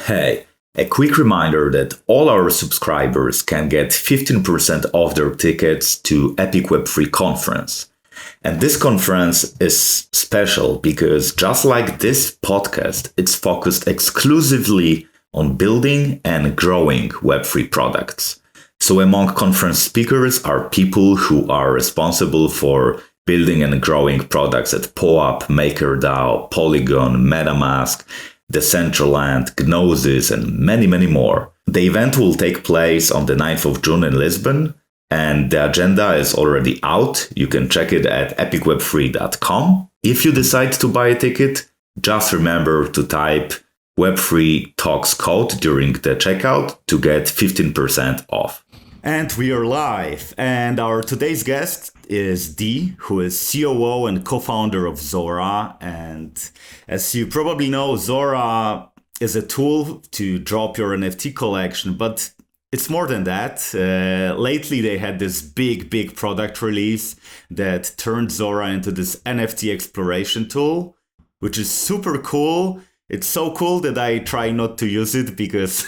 Hey, a quick reminder that all our subscribers can get 15% off their tickets to Epic Web3 conference. And this conference is special because just like this podcast, it's focused exclusively on building and growing Web3 products. So among conference speakers are people who are responsible for building and growing products at POAP, MakerDAO, Polygon, MetaMask, Decentraland, Gnosis, and many, many more. The event will take place on the 9th of June in Lisbon, and the agenda is already out. You can check it at epicweb3.com. If you decide to buy a ticket, just remember to type Web3 Talks code during the checkout to get 15% off. And we are live, and our today's guest is Dee, who is COO and co-founder of Zora. And as you probably know, Zora is a tool to drop your NFT collection, but it's more than that. Lately, they had this big product release that turned Zora into this NFT exploration tool, which is super cool. It's so cool that I try not to use it because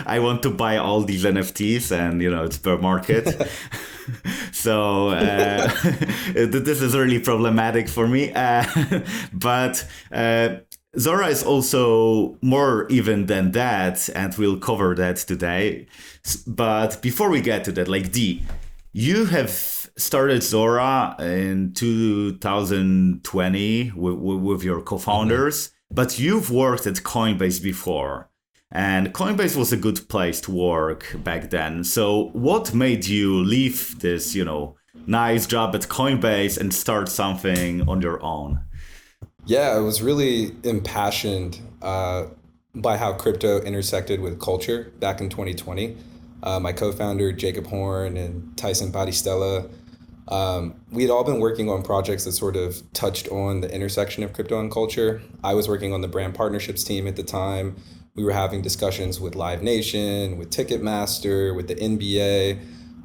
I want to buy all these NFTs and, it's bear market. So this is really problematic for me. But Zora is also more even than that, and we'll cover that today. But before we get to that, Dee, you have started Zora in 2020 with your co-founders. Mm-hmm. But you've worked at Coinbase before, and Coinbase was a good place to work back then. So what made you leave this, nice job at Coinbase and start something on your own? Yeah, I was really impassioned by how crypto intersected with culture back in 2020. My co-founder, Jacob and Tyson Battistella, we had all been working on projects that sort of touched on the intersection of crypto and culture. I was working on the brand partnerships team at the time. We were having discussions with Live Nation, with Ticketmaster, with the NBA,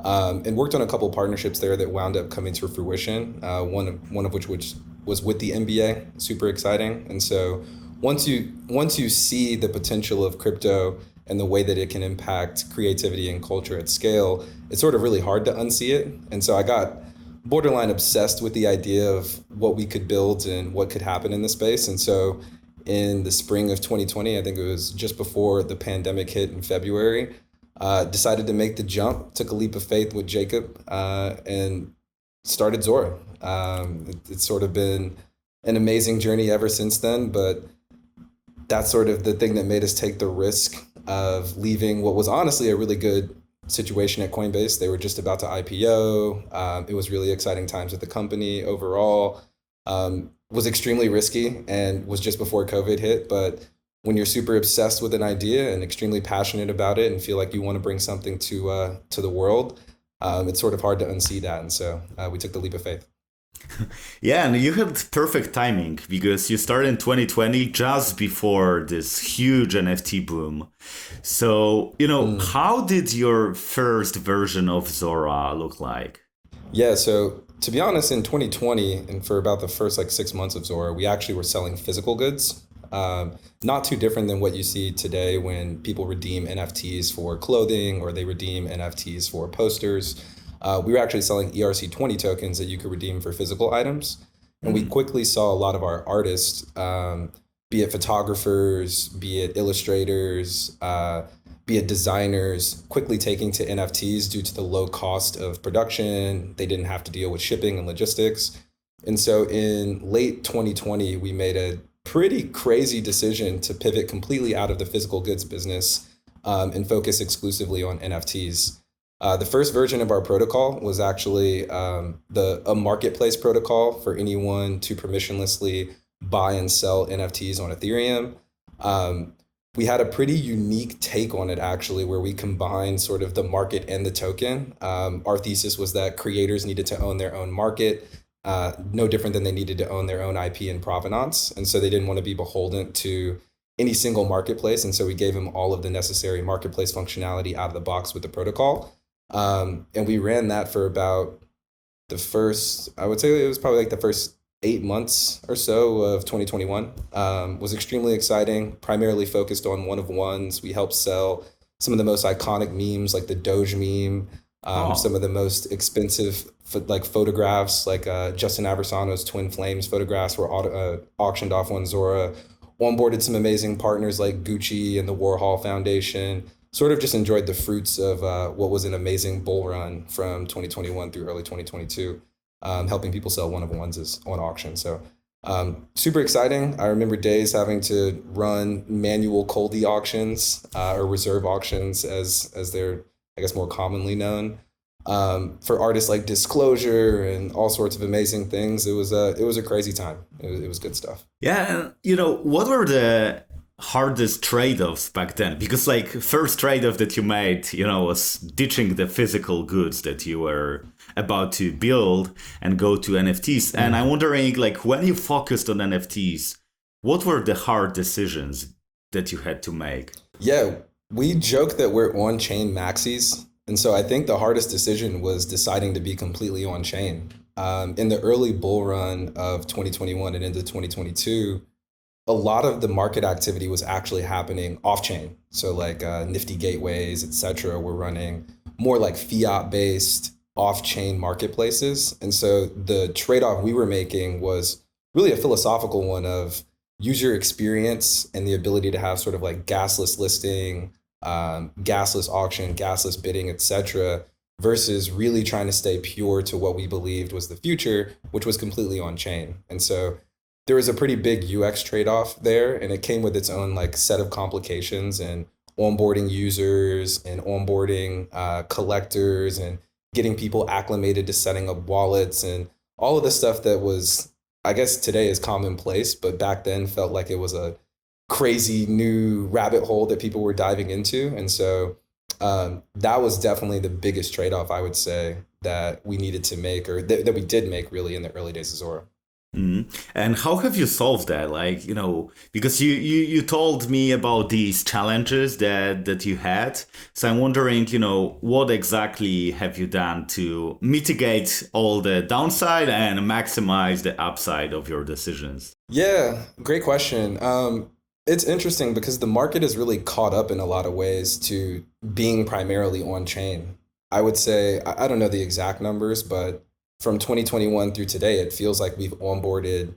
and worked on a couple partnerships there that wound up coming to fruition. One of which was with the NBA, super exciting. And so once you see the potential of crypto and the way that it can impact creativity and culture at scale, it's sort of really hard to unsee it. And so I got borderline obsessed with the idea of what we could build and what could happen in the space. And so in the spring of 2020, I think it was just before the pandemic hit in February, decided to make the jump, took a leap of faith with Jacob, and started Zora. It's sort of been an amazing journey ever since then, but that's sort of the thing that made us take the risk of leaving what was honestly a really good situation at Coinbase. They were just about to IPO. It was really exciting times at the company overall. Was extremely risky and was just before COVID hit. But when you're super obsessed with an idea and extremely passionate about it and feel like you want to bring something to the world, it's sort of hard to unsee that. And so we took the leap of faith. Yeah, and you had perfect timing because you started in 2020 just before this huge NFT boom. So, how did your first version of Zora look like? Yeah, so to be honest, in 2020 and for about the first 6 months of Zora, we actually were selling physical goods. Not too different than what you see today when people redeem NFTs for clothing or they redeem NFTs for posters. We were actually selling ERC20 tokens that you could redeem for physical items. And we quickly saw a lot of our artists, be it photographers, be it illustrators, be it designers, quickly taking to NFTs due to the low cost of production. They didn't have to deal with shipping and logistics. And so in late 2020, we made a pretty crazy decision to pivot completely out of the physical goods business and focus exclusively on NFTs. The first version of our protocol was actually a marketplace protocol for anyone to permissionlessly buy and sell NFTs on Ethereum. We had a pretty unique take on it, actually, where we combined sort of the market and the token. Our thesis was that creators needed to own their own market, no different than they needed to own their own IP and provenance. And so they didn't want to be beholden to any single marketplace. And so we gave them all of the necessary marketplace functionality out of the box with the protocol. And we ran that for about I would say it was probably the first 8 months or so of 2021. Was extremely exciting, primarily focused on one-of-ones. We helped sell some of the most iconic memes, like the Doge meme, some Oh. of the most expensive photographs, like Justin Aversano's Twin Flames photographs were auctioned off on Zora. Onboarded some amazing partners like Gucci and the Warhol Foundation. Sort of just enjoyed the fruits of what was an amazing bull run from 2021 through early 2022, helping people sell one-of-ones on auction. So super exciting. I remember days having to run manual coldie auctions or reserve auctions as they're, I guess, more commonly known, for artists like Disclosure and all sorts of amazing things. It was a crazy time. It was good stuff. Yeah, and what were the hardest trade-offs back then? Because like first trade-off that you made, was ditching the physical goods that you were about to build and go to NFTs. And I'm wondering, like, when you focused on NFTs, what were the hard decisions that you had to make? Yeah, we joke that we're on-chain maxis. And so I think the hardest decision was deciding to be completely on-chain. In the early bull run of 2021 and into 2022, a lot of the market activity was actually happening off-chain. So like Nifty gateways, et cetera, were running more like fiat-based off-chain marketplaces. And so the trade-off we were making was really a philosophical one of user experience and the ability to have sort of like gasless listing, gasless auction, gasless bidding, et cetera, versus really trying to stay pure to what we believed was the future, which was completely on-chain. And so there was a pretty big UX trade-off there, and it came with its own like set of complications and onboarding users and onboarding collectors and getting people acclimated to setting up wallets and all of the stuff that was, I guess today is commonplace, but back then felt like it was a crazy new rabbit hole that people were diving into. And so that was definitely the biggest trade-off, I would say, that we needed to make, or that we did make really in the early days of Zora. And how have you solved that? Like, because you told me about these challenges that you had. So I'm wondering, what exactly have you done to mitigate all the downside and maximize the upside of your decisions? Yeah, great question. It's interesting because the market is really caught up in a lot of ways to being primarily on chain. I would say, I don't know the exact numbers, but from 2021 through today, it feels like we've onboarded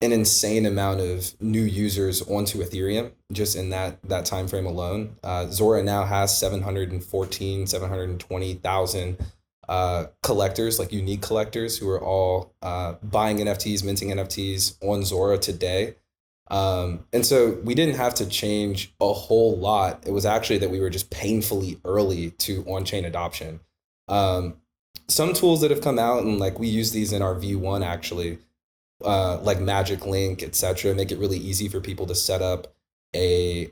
an insane amount of new users onto Ethereum just in that time frame alone. Zora now has 720,000 collectors, like unique collectors who are all buying NFTs, minting NFTs on Zora today. And so we didn't have to change a whole lot. It was actually that we were just painfully early to on-chain adoption. Some tools that have come out, and like we use these in our V1 actually, like Magic Link, et cetera, make it really easy for people to set up a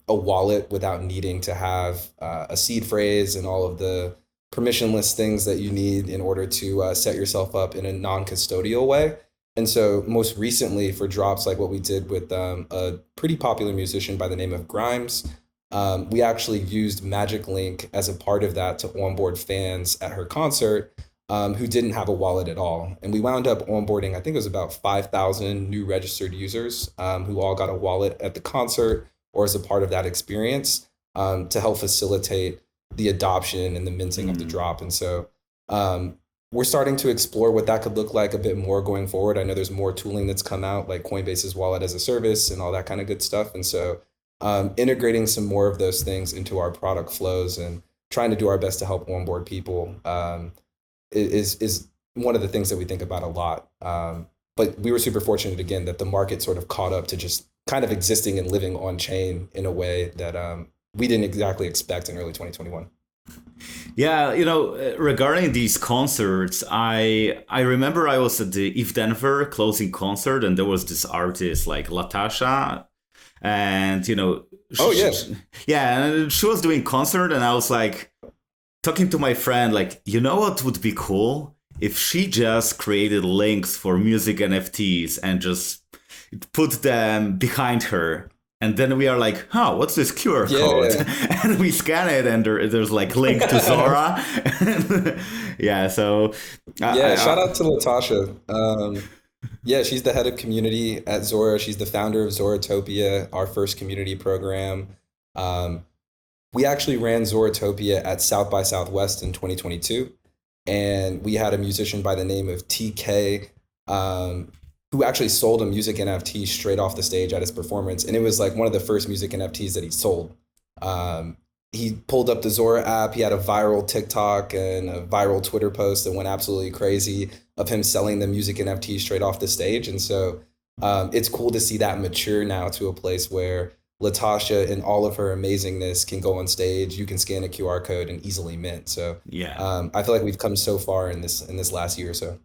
wallet without needing to have a seed phrase and all of the permissionless things that you need in order to set yourself up in a non-custodial way. And so most recently for drops like what we did with a pretty popular musician by the name of Grimes, we actually used Magic Link as a part of that to onboard fans at her concert who didn't have a wallet at all. And we wound up onboarding, I think it was about 5,000 new registered users who all got a wallet at the concert or as a part of that experience to help facilitate the adoption and the minting of the drop. And so we're starting to explore what that could look like a bit more going forward. I know there's more tooling that's come out, like Coinbase's wallet as a service and all that kind of good stuff. And so integrating some more of those things into our product flows and trying to do our best to help onboard people is one of the things that we think about a lot. But we were super fortunate, again, that the market sort of caught up to just kind of existing and living on chain in a way that we didn't exactly expect in early 2021. Yeah, regarding these concerts, I remember I was at the Eve Denver closing concert, and there was this artist like Latasha, and and she was doing concert, and I was like talking to my friend, like, what would be cool if she just created links for music NFTs and just put them behind her. And then we are like, what's this QR code? Yeah. And we scan it, and there's like link to Zora. Yeah, so... shout out to Latasha. Yeah, she's the head of community at Zora. She's the founder of Zoratopia, our first community program. Um, we actually ran Zoratopia at South by Southwest in 2022, and we had a musician by the name of TK, um, who actually sold a music NFT straight off the stage at his performance, and it was like one of the first music NFTs that he sold. Um, he pulled up the Zora app. He had a viral TikTok and a viral Twitter post that went absolutely crazy of him selling the music NFT straight off the stage. And so it's cool to see that mature now to a place where Latasha, in all of her amazingness, can go on stage. You can scan a QR code and easily mint. So Yeah. I feel like we've come so far in this last year or so.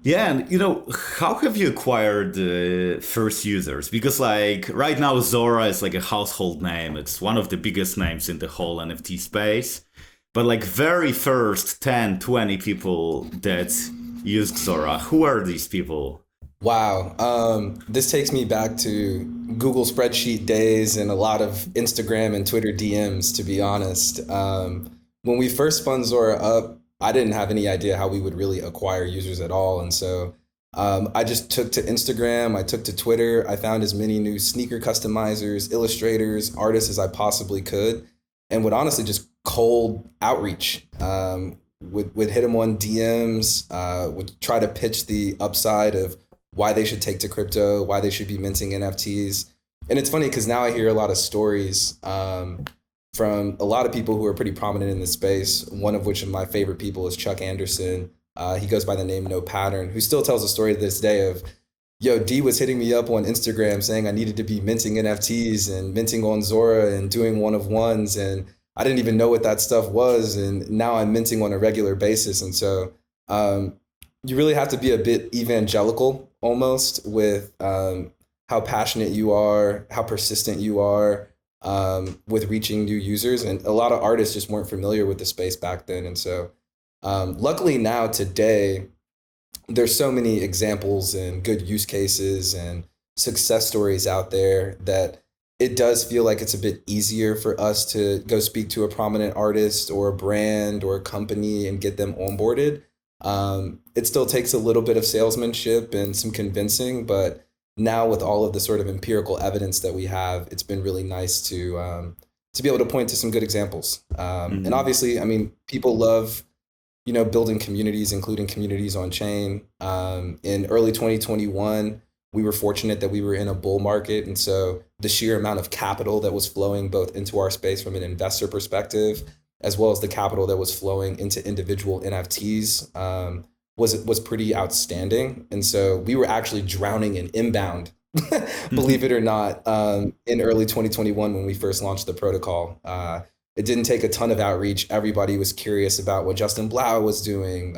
Yeah, and how have you acquired the first users? Because like right now Zora is like a household name. It's one of the biggest names in the whole NFT space. But like very first 10, 20 people that used Zora, who are these people? Wow. This takes me back to Google spreadsheet days and a lot of Instagram and Twitter DMs, to be honest. When we first spun Zora up, I didn't have any idea how we would really acquire users at all. And so I just took to Instagram, I took to Twitter, I found as many new sneaker customizers, illustrators, artists as I possibly could, and would honestly just cold outreach. Would hit them on DMs, would try to pitch the upside of why they should take to crypto, why they should be minting NFTs. And it's funny because now I hear a lot of stories from a lot of people who are pretty prominent in the space, one of which of my favorite people is Chuck Anderson. He goes by the name No Pattern, who still tells a story to this day of, yo, D was hitting me up on Instagram saying I needed to be minting NFTs and minting on Zora and doing one of ones. And I didn't even know what that stuff was. And now I'm minting on a regular basis. And so you really have to be a bit evangelical almost with how passionate you are, how persistent you are with reaching new users. And a lot of artists just weren't familiar with the space back then. And so luckily now today, there's so many examples and good use cases and success stories out there that it does feel like it's a bit easier for us to go speak to a prominent artist or a brand or a company and get them onboarded. It still takes a little bit of salesmanship and some convincing, but now with all of the sort of empirical evidence that we have, it's been really nice to be able to point to some good examples. And obviously, I mean, people love, building communities, including communities on chain. In early 2021, we were fortunate that we were in a bull market. And so the sheer amount of capital that was flowing both into our space from an investor perspective, as well as the capital that was flowing into individual NFTs, was pretty outstanding. And so we were actually drowning in inbound, believe it or not, in early 2021 when we first launched the protocol. It didn't take a ton of outreach. Everybody was curious about what Justin Blau was doing,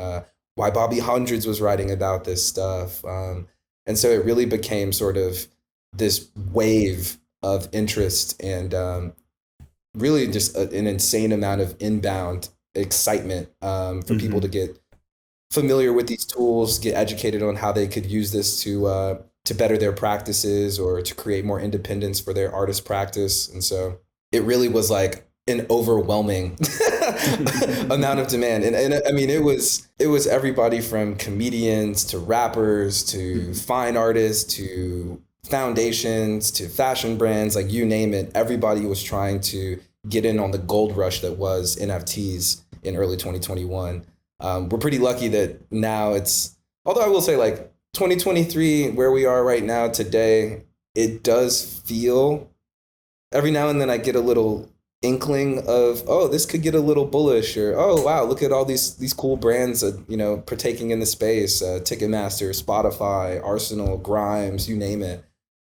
why Bobby Hundreds was writing about this stuff. And so it really became sort of this wave of interest and really just an insane amount of inbound excitement for people to get familiar with these tools, get educated on how they could use this to better their practices or to create more independence for their artist practice. And so it really was like an overwhelming amount of demand. And I mean, it was everybody from comedians to rappers to fine artists to foundations to fashion brands, like you name it. Everybody was trying to get in on the gold rush that was NFTs in early 2021. We're pretty lucky that now although I will say like 2023, where we are right now today, it does feel every now and then I get a little inkling of, oh, this could get a little bullish, or, oh, wow, look at all these cool brands, partaking in the space, Ticketmaster, Spotify, Arsenal, Grimes, you name it.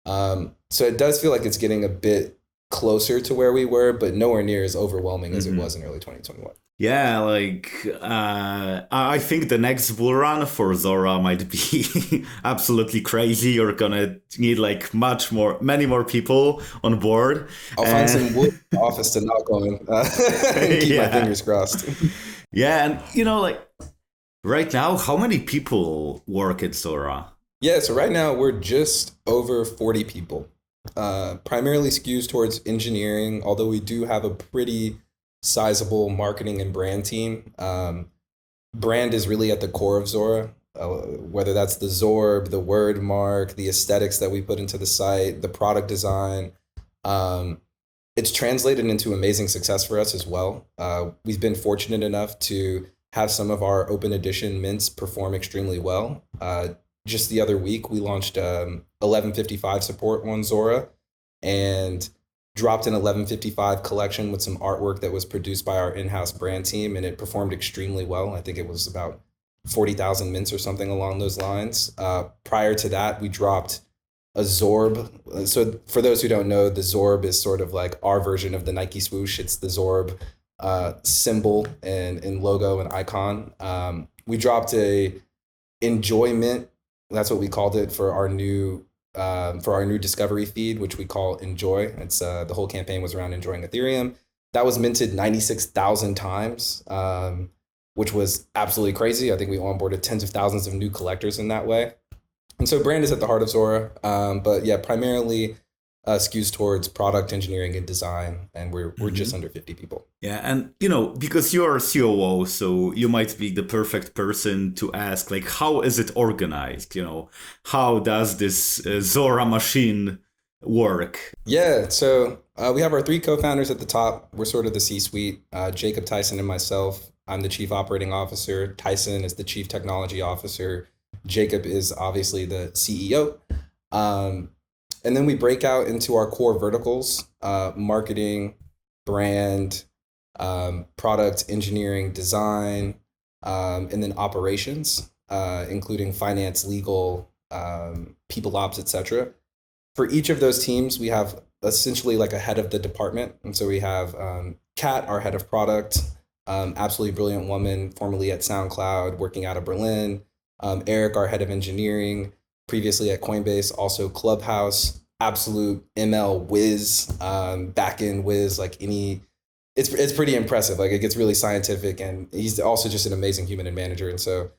So it does feel like it's getting a bit closer to where we were, but nowhere near as overwhelming as it was in early 2021. Yeah, like I think the next bull run for Zora might be absolutely crazy. You're gonna need like many more people on board. I'll find some wood in the office to knock on and keep my fingers crossed. Yeah, and like right now, how many people work at Zora? Yeah, so right now we're just over 40 people. Primarily skews towards engineering, although we do have a pretty sizable marketing and brand team. Brand is really at the core of Zora. whether that's the Zorb, the word mark, the aesthetics that we put into the site, the product design. It's translated into amazing success for us as well. We've been fortunate enough to have some of our open edition mints perform extremely well. Just the other week, we launched 1155 support on Zora and dropped an 1155 collection with some artwork that was produced by our in-house brand team, and it performed extremely well. I think it was about 40,000 mints or something along those lines. Prior to that, we dropped a Zorb. So for those who don't know, the Zorb is sort of like our version of the Nike swoosh. It's the Zorb symbol and logo and icon. We dropped a enjoyment. That's what we called it for our new discovery feed, which we call Enjoy. It's the whole campaign was around enjoying Ethereum. That was minted 96,000 times, which was absolutely crazy. I think we onboarded tens of thousands of new collectors in that way. And so brand is at the heart of Zora, but yeah, primarily skews towards product engineering and design, and we're just under 50 people. Yeah, and because you're a COO, so you might be the perfect person to ask, like, how is it organized? How does this Zora machine work? Yeah, so we have our three co-founders at the top. We're sort of the C-suite, Jacob, Tyson, and myself. I'm the chief operating officer. Tyson is the chief technology officer. Jacob is obviously the CEO. And then we break out into our core verticals, marketing, brand, product engineering, design, and then operations, including finance, legal, people ops, etc. For each of those teams, we have essentially like a head of the department. And so we have Kat, our head of product, absolutely brilliant woman, formerly at SoundCloud, working out of Berlin. Eric, our head of engineering, previously at Coinbase, also Clubhouse, absolute ML whiz, back-end whiz, it's pretty impressive. Like, it gets really scientific, and he's also just an amazing human and manager. And so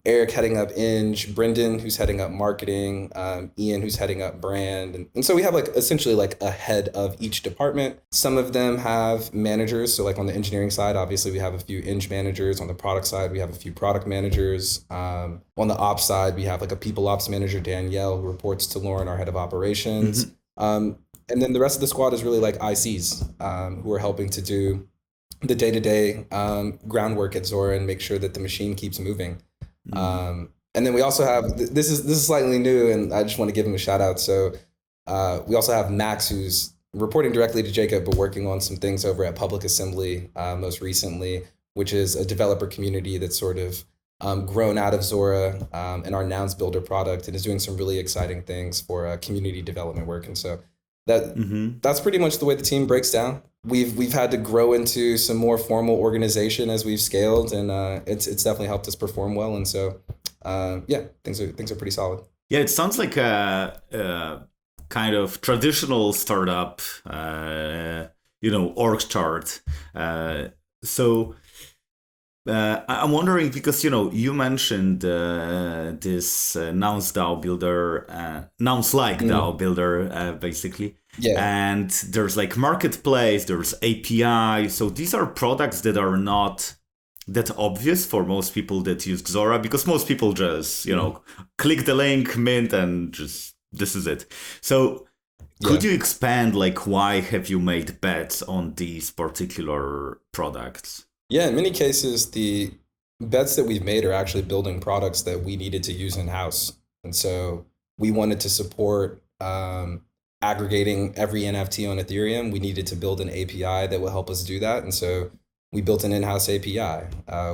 Eric heading up Eng, Brendan, who's heading up marketing, Ian, who's heading up brand. And so we have essentially a head of each department. Some of them have managers. So on the engineering side, obviously we have a few Eng managers. On the product side, we have a few product managers. On the ops side, we have a people ops manager, Danielle, who reports to Lauren, our head of operations. Mm-hmm. And then the rest of the squad is really ICs, who are helping to do the day-to-day groundwork at Zora and make sure that the machine keeps moving. And then we also have, this is slightly new, and I just want to give him a shout out. So we also have Max, who's reporting directly to Jacob, but working on some things over at Public Assembly most recently, which is a developer community that's sort of grown out of Zora and our Nouns Builder product, and is doing some really exciting things for community development work. And so that's pretty much the way the team breaks down. We've had to grow into some more formal organization as we've scaled, and it's definitely helped us perform well. And so things are pretty solid. Yeah, it sounds like a kind of traditional startup, org chart. So I'm wondering, because you mentioned this NounsDAO builder, Nouns-like DAO builder, basically. Yeah. And there's marketplace, there's API. So these are products that are not that obvious for most people that use Zora, because most people just click the link, mint, and just this is it. So could you expand why have you made bets on these particular products? Yeah, in many cases, the bets that we've made are actually building products that we needed to use in-house. And so we wanted to support aggregating every NFT on Ethereum. We needed to build an API that would help us do that. And so we built an in-house API.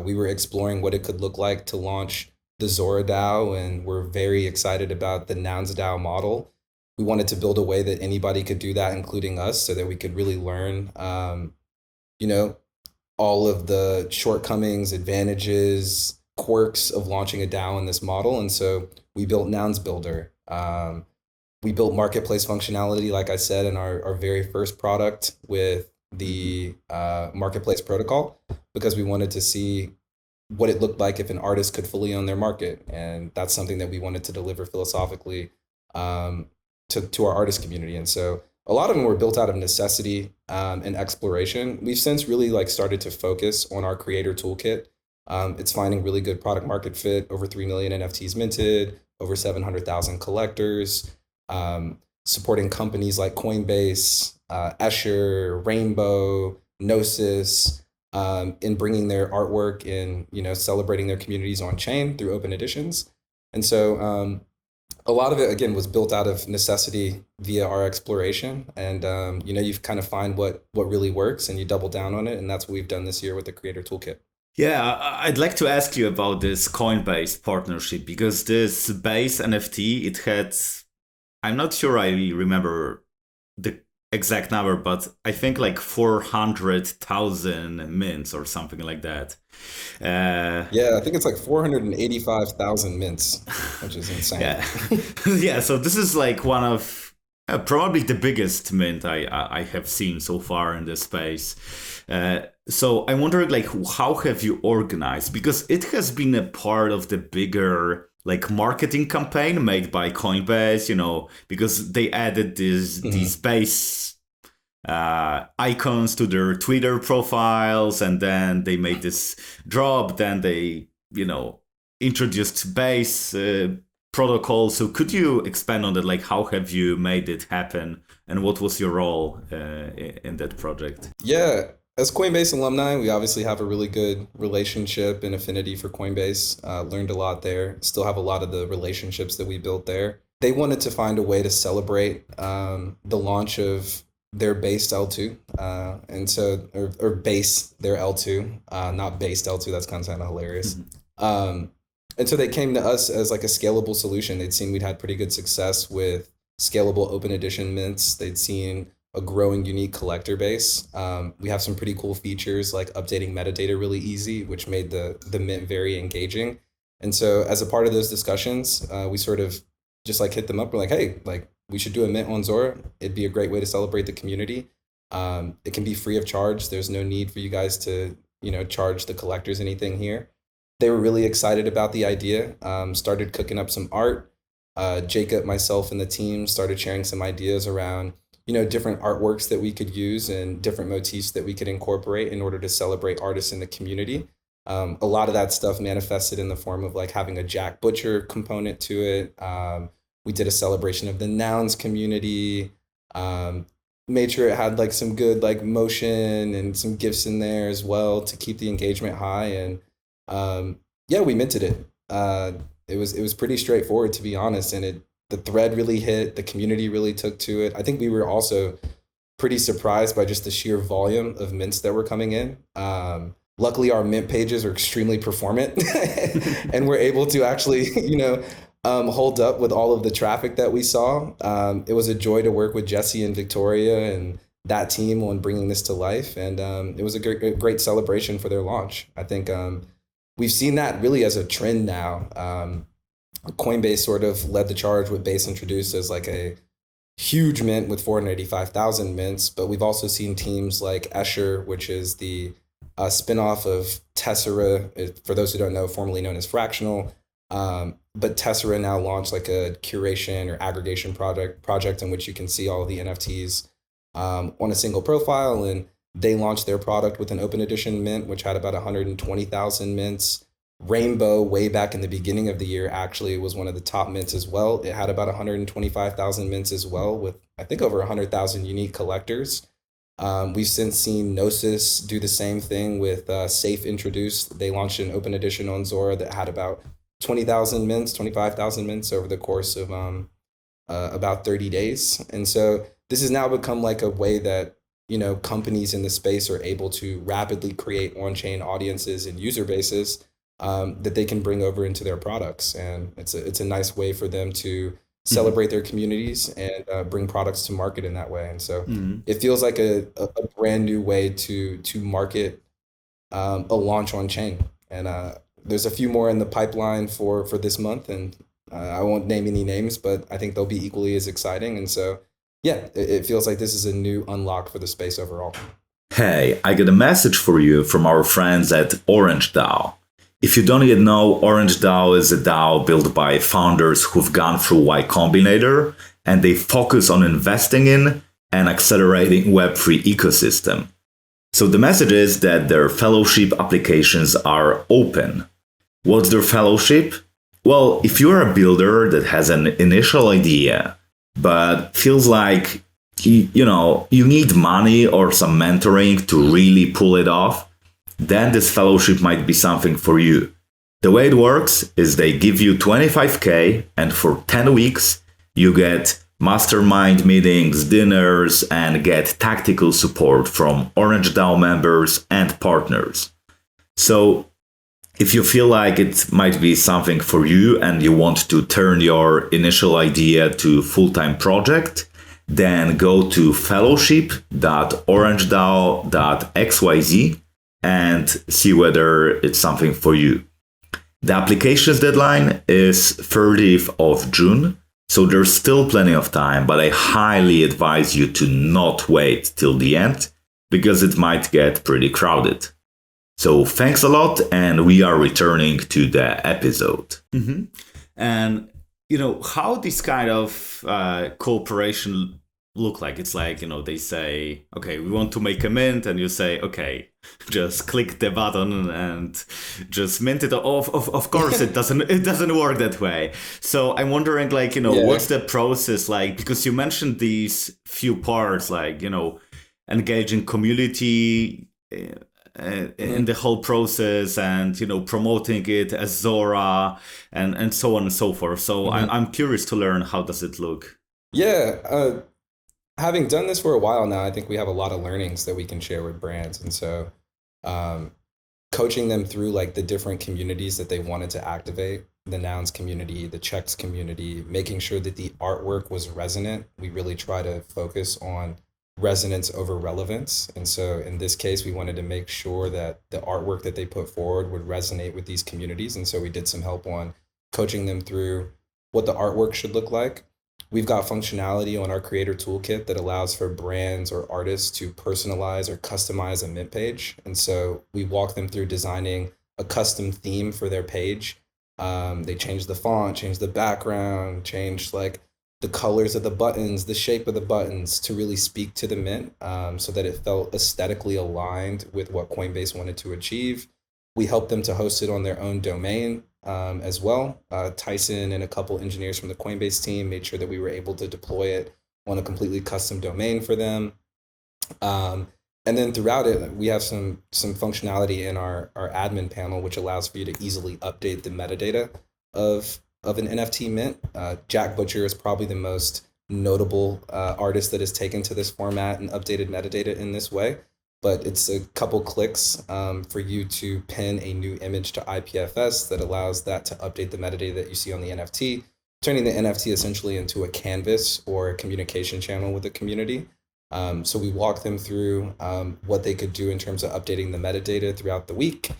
We were exploring what it could look like to launch the Zora DAO, and we're very excited about the NounsDAO model. We wanted to build a way that anybody could do that, including us, so that we could really learn, all of the shortcomings, advantages, quirks of launching a DAO in this model. And so we built Nouns Builder. We built marketplace functionality, like I said, in our very first product with the marketplace protocol, because we wanted to see what it looked like if an artist could fully own their market. And that's something that we wanted to deliver philosophically to our artist community. And so a lot of them were built out of necessity and exploration. We've since really started to focus on our creator toolkit. It's finding really good product market fit, over 3 million NFTs minted, over 700,000 collectors, supporting companies like Coinbase, Escher, Rainbow, Gnosis, in bringing their artwork and, celebrating their communities on chain through open editions. And so a lot of it, again, was built out of necessity via our exploration. And, you kind of find what really works and you double down on it. And that's what we've done this year with the Creator Toolkit. Yeah, I'd like to ask you about this Coinbase partnership, because this base NFT, it had, I'm not sure I remember the exact number, but I think like 400,000 mints or something like that. Yeah, I think it's like 485,000 mints, which is insane. Yeah. Yeah, so this is like one of probably the biggest mint I have seen so far in this space. So I'm wondering, like, how have you organized? Because it has been a part of the bigger like marketing campaign made by Coinbase, because they added these base icons to their Twitter profiles, and then they made this drop. Then they, introduced base protocol. So could you expand on that? Like, how have you made it happen, and what was your role in that project? Yeah. As Coinbase alumni, we obviously have a really good relationship and affinity for Coinbase. Learned a lot there. Still have a lot of the relationships that we built there. They wanted to find a way to celebrate the launch of their based L2, and so or base their L2, not based L2. That's kind of hilarious. And so they came to us as like a scalable solution. They'd seen we'd had pretty good success with scalable open edition mints. They'd seen a growing unique collector base. We have some pretty cool features like updating metadata really easy, which made the mint very engaging. And so as a part of those discussions, we sort of just like hit them up. We're like, hey, like we should do a mint on Zora. It'd be a great way to celebrate the community. It can be free of charge. There's no need for you guys to, charge the collectors anything here. They were really excited about the idea, started cooking up some art. Jacob, myself, and the team started sharing some ideas around different artworks that we could use and different motifs that we could incorporate in order to celebrate artists in the community. A lot of that stuff manifested in the form of like having a Jack Butcher component to it. We did a celebration of the Nouns community, made sure it had like some good like motion and some gifs in there as well to keep the engagement high. And we minted it. It was pretty straightforward, to be honest, and the thread really hit, the community really took to it. I think we were also pretty surprised by just the sheer volume of mints that were coming in. Luckily, our mint pages are extremely performant and we're able to actually, hold up with all of the traffic that we saw. It was a joy to work with Jesse and Victoria and that team on bringing this to life. And it was a great celebration for their launch. I think we've seen that really as a trend now. Coinbase sort of led the charge with Base introduced as like a huge mint with 485,000 mints, but we've also seen teams like Escher, which is the spinoff of Tessera, for those who don't know, formerly known as Fractional. But Tessera now launched like a curation or aggregation project in which you can see all of the NFTs on a single profile, and they launched their product with an open edition mint, which had about 120,000 mints. Rainbow, way back in the beginning of the year, actually was one of the top mints as well. It had about 125,000 mints as well, with I think over 100,000 unique collectors. We've since seen Gnosis do the same thing with Safe introduced. They launched an open edition on Zora that had about 20,000 mints, 25,000 mints over the course of about 30 days. And so this has now become like a way that companies in the space are able to rapidly create on-chain audiences and user bases that they can bring over into their products. And it's a nice way for them to celebrate their communities and bring products to market in that way. And so it feels like a brand new way to market a launch on chain. And there's a few more in the pipeline for this month. And I won't name any names, but I think they'll be equally as exciting. And so, yeah, it feels like this is a new unlock for the space overall. Hey, I got a message for you from our friends at NounsDAO. If you don't yet know, NounsDAO is a DAO built by founders who've gone through Y Combinator, and they focus on investing in and accelerating Web3 ecosystem. So the message is that their fellowship applications are open. What's their fellowship? Well, if you're a builder that has an initial idea, but feels like you need money or some mentoring to really pull it off, then this fellowship might be something for you. The way it works is they give you 25K, and for 10 weeks, you get mastermind meetings, dinners, and get tactical support from NounsDAO members and partners. So if you feel like it might be something for you and you want to turn your initial idea to full-time project, then go to fellowship.orangedao.xyz and see whether it's something for you. The applications deadline is 30th of June, so there's still plenty of time, but I highly advise you to not wait till the end because it might get pretty crowded. So thanks a lot, and we are returning to the episode. Mm-hmm. And, how this kind of cooperation look like? It's like, they say, okay, we want to make a mint, and you say, okay, just click the button and just mint it. Of course, it doesn't work that way. So I'm wondering, what's the process like? Because you mentioned these few parts, engaging community in the whole process, and promoting it as Zora, and so on and so forth. So I'm curious to learn, how does it look? Yeah. Having done this for a while now, I think we have a lot of learnings that we can share with brands. And so coaching them through the different communities that they wanted to activate, the Nouns community, the Checks community, making sure that the artwork was resonant. We really try to focus on resonance over relevance. And so in this case, we wanted to make sure that the artwork that they put forward would resonate with these communities. And so we did some help on coaching them through what the artwork should look like. We've got functionality on our creator toolkit that allows for brands or artists to personalize or customize a mint page. And so we walk them through designing a custom theme for their page. They change the font, change the background, change the colors of the buttons, the shape of the buttons to really speak to the mint, so that it felt aesthetically aligned with what Coinbase wanted to achieve. We helped them to host it on their own domain as well. Tyson and a couple engineers from the Coinbase team made sure that we were able to deploy it on a completely custom domain for them. And then throughout it, we have some functionality in our admin panel, which allows for you to easily update the metadata of an NFT mint. Jack Butcher is probably the most notable artist that has taken to this format and updated metadata in this way. But it's a couple clicks for you to pin a new image to IPFS that allows that to update the metadata that you see on the NFT, turning the NFT essentially into a canvas or a communication channel with the community. So we walk them through what they could do in terms of updating the metadata throughout the week.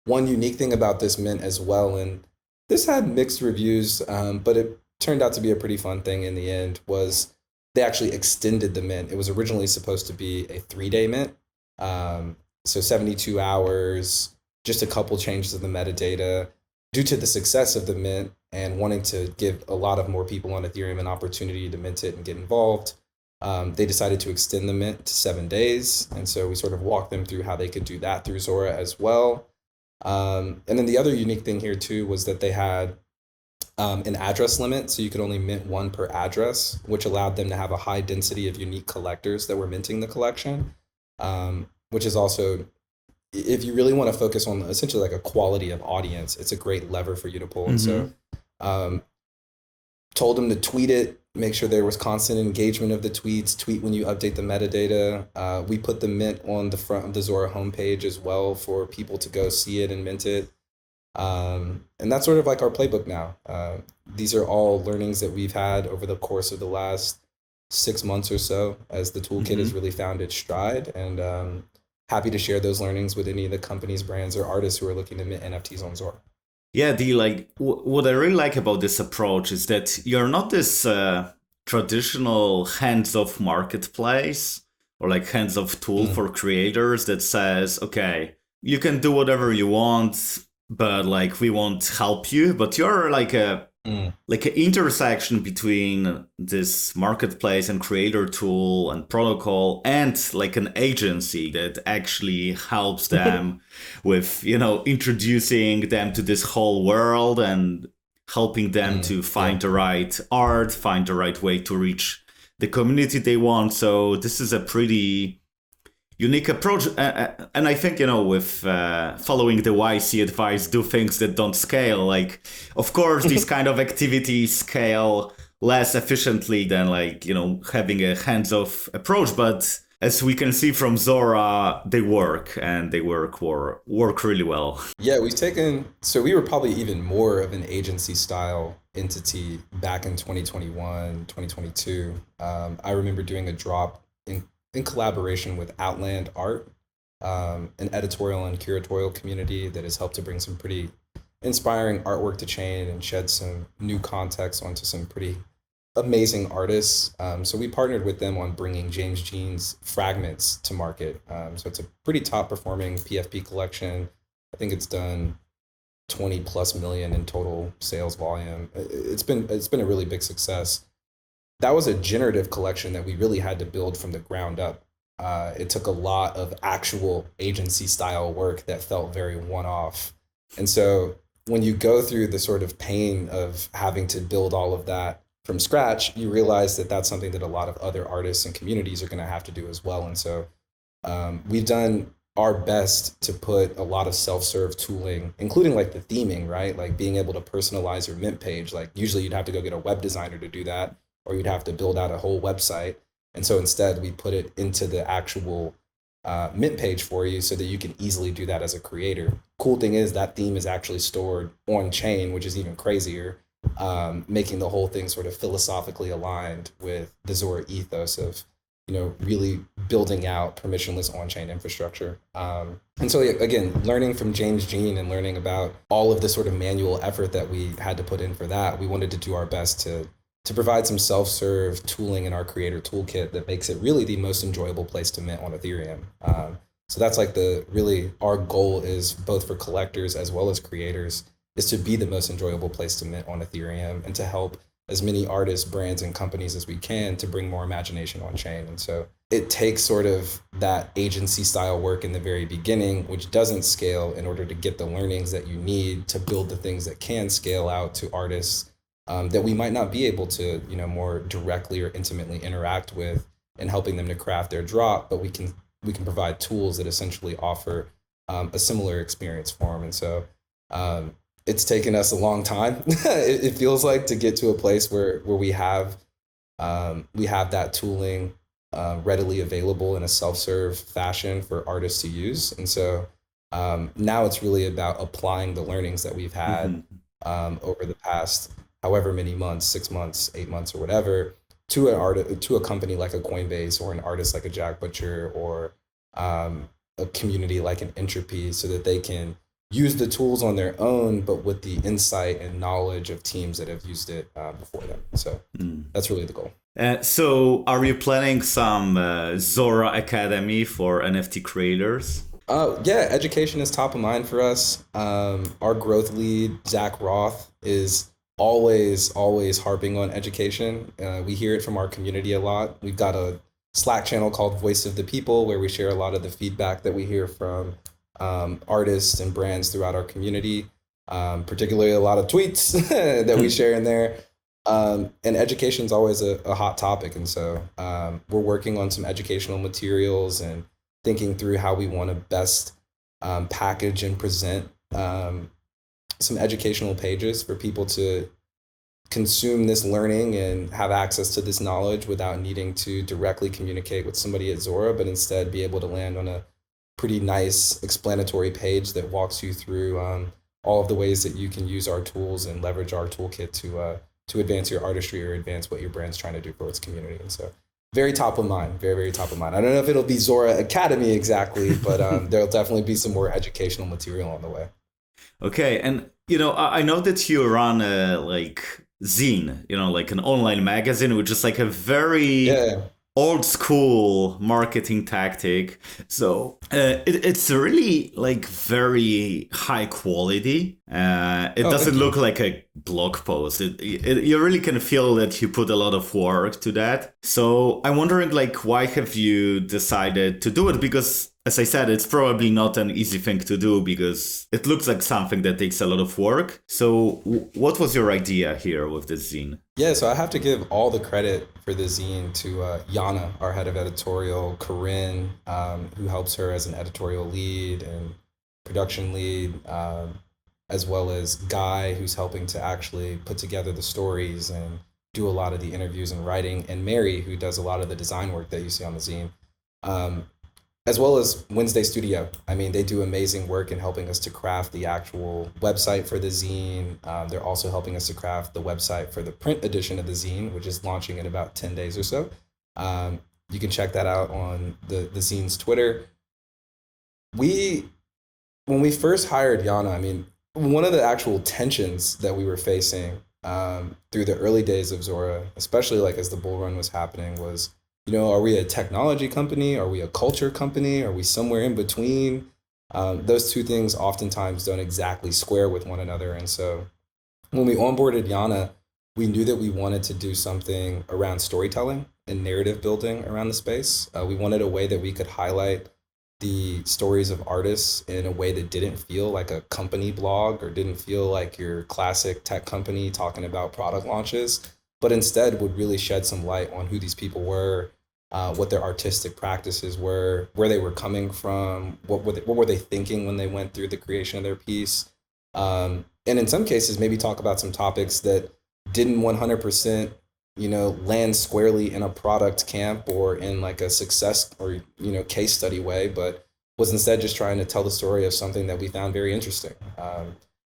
One unique thing about this mint as well, and this had mixed reviews, but it turned out to be a pretty fun thing in the end, was they actually extended the mint. It was originally supposed to be a 3-day mint. So 72 hours, just a couple changes of the metadata. Due to the success of the mint and wanting to give a lot of more people on Ethereum an opportunity to mint it and get involved, they decided to extend the mint to 7 days. And so we sort of walked them through how they could do that through Zora as well. And then the other unique thing here too was that they had an address limit, so you could only mint one per address, which allowed them to have a high density of unique collectors that were minting the collection, which is also, if you really want to focus on essentially a quality of audience, it's a great lever for you to pull. And so told them to tweet it, make sure there was constant engagement of the tweets, tweet when you update the metadata. We put the mint on the front of the Zora homepage as well for people to go see it and mint it. And that's sort of our playbook now. These are all learnings that we've had over the course of the last 6 months or so as the toolkit has really found its stride, and happy to share those learnings with any of the companies, brands, or artists who are looking to mint NFTs on Zora. Yeah, what I really like about this approach is that you're not this traditional hands-off marketplace or hands-off tool for creators that says, okay, you can do whatever you want, but we won't help you. But you're a like an intersection between this marketplace and creator tool and protocol and like an agency that actually helps them with, introducing them to this whole world and helping them to find the right art, find the right way to reach the community they want. So this is a pretty unique approach. And I think, with following the YC advice, do things that don't scale. Like, of course, these kind of activities scale less efficiently than having a hands-off approach. But as we can see from Zora, they work and they work really well. Yeah, so we were probably even more of an agency style entity back in 2021, 2022. I remember doing a drop in collaboration with Outland Art, an editorial and curatorial community that has helped to bring some pretty inspiring artwork to chain and shed some new context onto some pretty amazing artists. So we partnered with them on bringing James Jean's Fragments to market. So it's a pretty top performing PFP collection. I think it's done 20 plus million in total sales volume. It's been a really big success. That was a generative collection that we really had to build from the ground up. It took a lot of actual agency style work that felt very one-off. And so when you go through the sort of pain of having to build all of that from scratch, you realize that that's something that a lot of other artists and communities are going to have to do as well. And so we've done our best to put a lot of self-serve tooling, including like the theming, right? Like being able to personalize your mint page. Like usually you'd have to go get a web designer to do that, or you'd have to build out a whole website. And so instead we put it into the actual mint page for you so that you can easily do that as a creator. Cool thing is that theme is actually stored on chain, which is even crazier, making the whole thing sort of philosophically aligned with the Zora ethos of, really building out permissionless on-chain infrastructure. And so again, learning from James Jean and learning about all of the sort of manual effort that we had to put in for that, we wanted to do our best to provide some self-serve tooling in our creator toolkit that makes it really the most enjoyable place to mint on Ethereum. So that's like our goal is both for collectors as well as creators is to be the most enjoyable place to mint on Ethereum and to help as many artists, brands, and companies as we can to bring more imagination on chain. And so it takes sort of that agency style work in the very beginning, which doesn't scale, in order to get the learnings that you need to build the things that can scale out to artists that we might not be able to, more directly or intimately interact with, and helping them to craft their drop, but we can provide tools that essentially offer a similar experience for them. And so it's taken us a long time, it feels like, to get to a place where we have that tooling readily available in a self-serve fashion for artists to use. And so now it's really about applying the learnings that we've had over the past however many months, 6 months, 8 months, or whatever, to a company like a Coinbase, or an artist like a Jack Butcher, or a community like an Entropy, so that they can use the tools on their own, but with the insight and knowledge of teams that have used it before them. So that's really the goal. So are you planning some Zora Academy for NFT creators? Yeah, education is top of mind for us. Our growth lead, Zach Roth, is always harping on education. We hear it from our community a lot. We've got a Slack channel called Voice of the People, where we share a lot of the feedback that we hear from artists and brands throughout our community, particularly a lot of tweets that we share in there. And education is always a hot topic. And so we're working on some educational materials and thinking through how we want to best package and present some educational pages for people to consume this learning and have access to this knowledge without needing to directly communicate with somebody at Zora, but instead be able to land on a pretty nice explanatory page that walks you through all of the ways that you can use our tools and leverage our toolkit to advance your artistry or advance what your brand's trying to do for its community. And so very top of mind, very, very top of mind. I don't know if it'll be Zora Academy exactly, but there'll definitely be some more educational material on the way. Okay. And, I know that you run like Zine, like an online magazine, which is like a very old school marketing tactic. So it's really like very high quality. It doesn't look like a blog post. You really can feel that you put a lot of work to that. So I'm wondering, like, why have you decided to do it? Because as I said, it's probably not an easy thing to do because it looks like something that takes a lot of work. So what was your idea here with this zine? Yeah, so I have to give all the credit for the zine to Yana, our head of editorial, Corinne, who helps her as an editorial lead and production lead, as well as Guy, who's helping to actually put together the stories and do a lot of the interviews and writing, and Mary, who does a lot of the design work that you see on the zine. As well as Wednesday Studio. I mean, they do amazing work in helping us to craft the actual website for the zine. They're also helping us to craft the website for the print edition of the zine, which is launching in about 10 days or so. You can check that out on the zine's Twitter. When we first hired Yana, I mean, one of the actual tensions that we were facing through the early days of Zora, especially like as the bull run was happening, was, are we a technology company? Are we a culture company? Are we somewhere in between? Those two things oftentimes don't exactly square with one another. And so when we onboarded Yana, we knew that we wanted to do something around storytelling and narrative building around the space. We wanted a way that we could highlight the stories of artists in a way that didn't feel like a company blog or didn't feel like your classic tech company talking about product launches, but instead would really shed some light on who these people were, what their artistic practices were, where they were coming from, what were they thinking when they went through the creation of their piece. And in some cases, maybe talk about some topics that didn't 100%, land squarely in a product camp or in like a success or, case study way, but was instead just trying to tell the story of something that we found very interesting.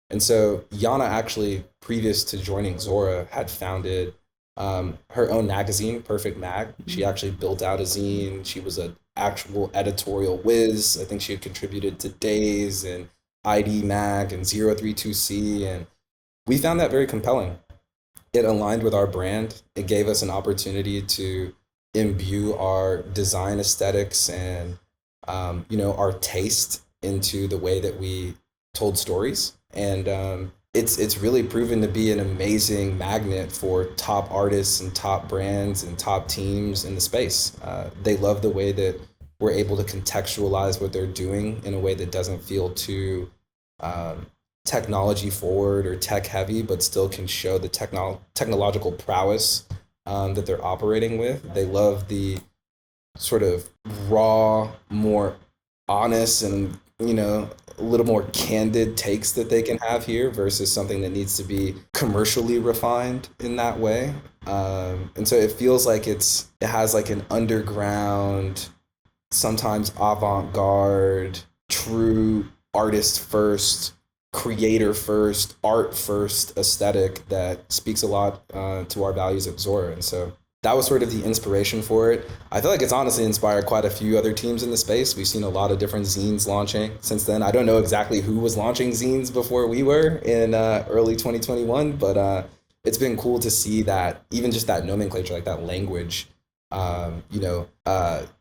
And so Yana actually, previous to joining Zora, had founded her own magazine, Perfect Mag. She actually built out a zine. She was an actual editorial whiz. I think she had contributed to Days and ID Mag and 032C. And we found that very compelling. It aligned with our brand. It gave us an opportunity to imbue our design aesthetics and, our taste into the way that we told stories. And it's really proven to be an amazing magnet for top artists and top brands and top teams in the space. They love the way that we're able to contextualize what they're doing in a way that doesn't feel too technology forward or tech heavy, but still can show the technological prowess that they're operating with. They love the sort of raw, more honest and, a little more candid takes that they can have here versus something that needs to be commercially refined in that way. And so it feels like it has like an underground, sometimes avant-garde, true artist first, creator first, art first aesthetic that speaks a lot to our values at Zora. And so that was sort of the inspiration for it. I feel like it's honestly inspired quite a few other teams in the space. We've seen a lot of different zines launching since then. I don't know exactly who was launching zines before we were in early 2021, but it's been cool to see that even just that nomenclature, like that language,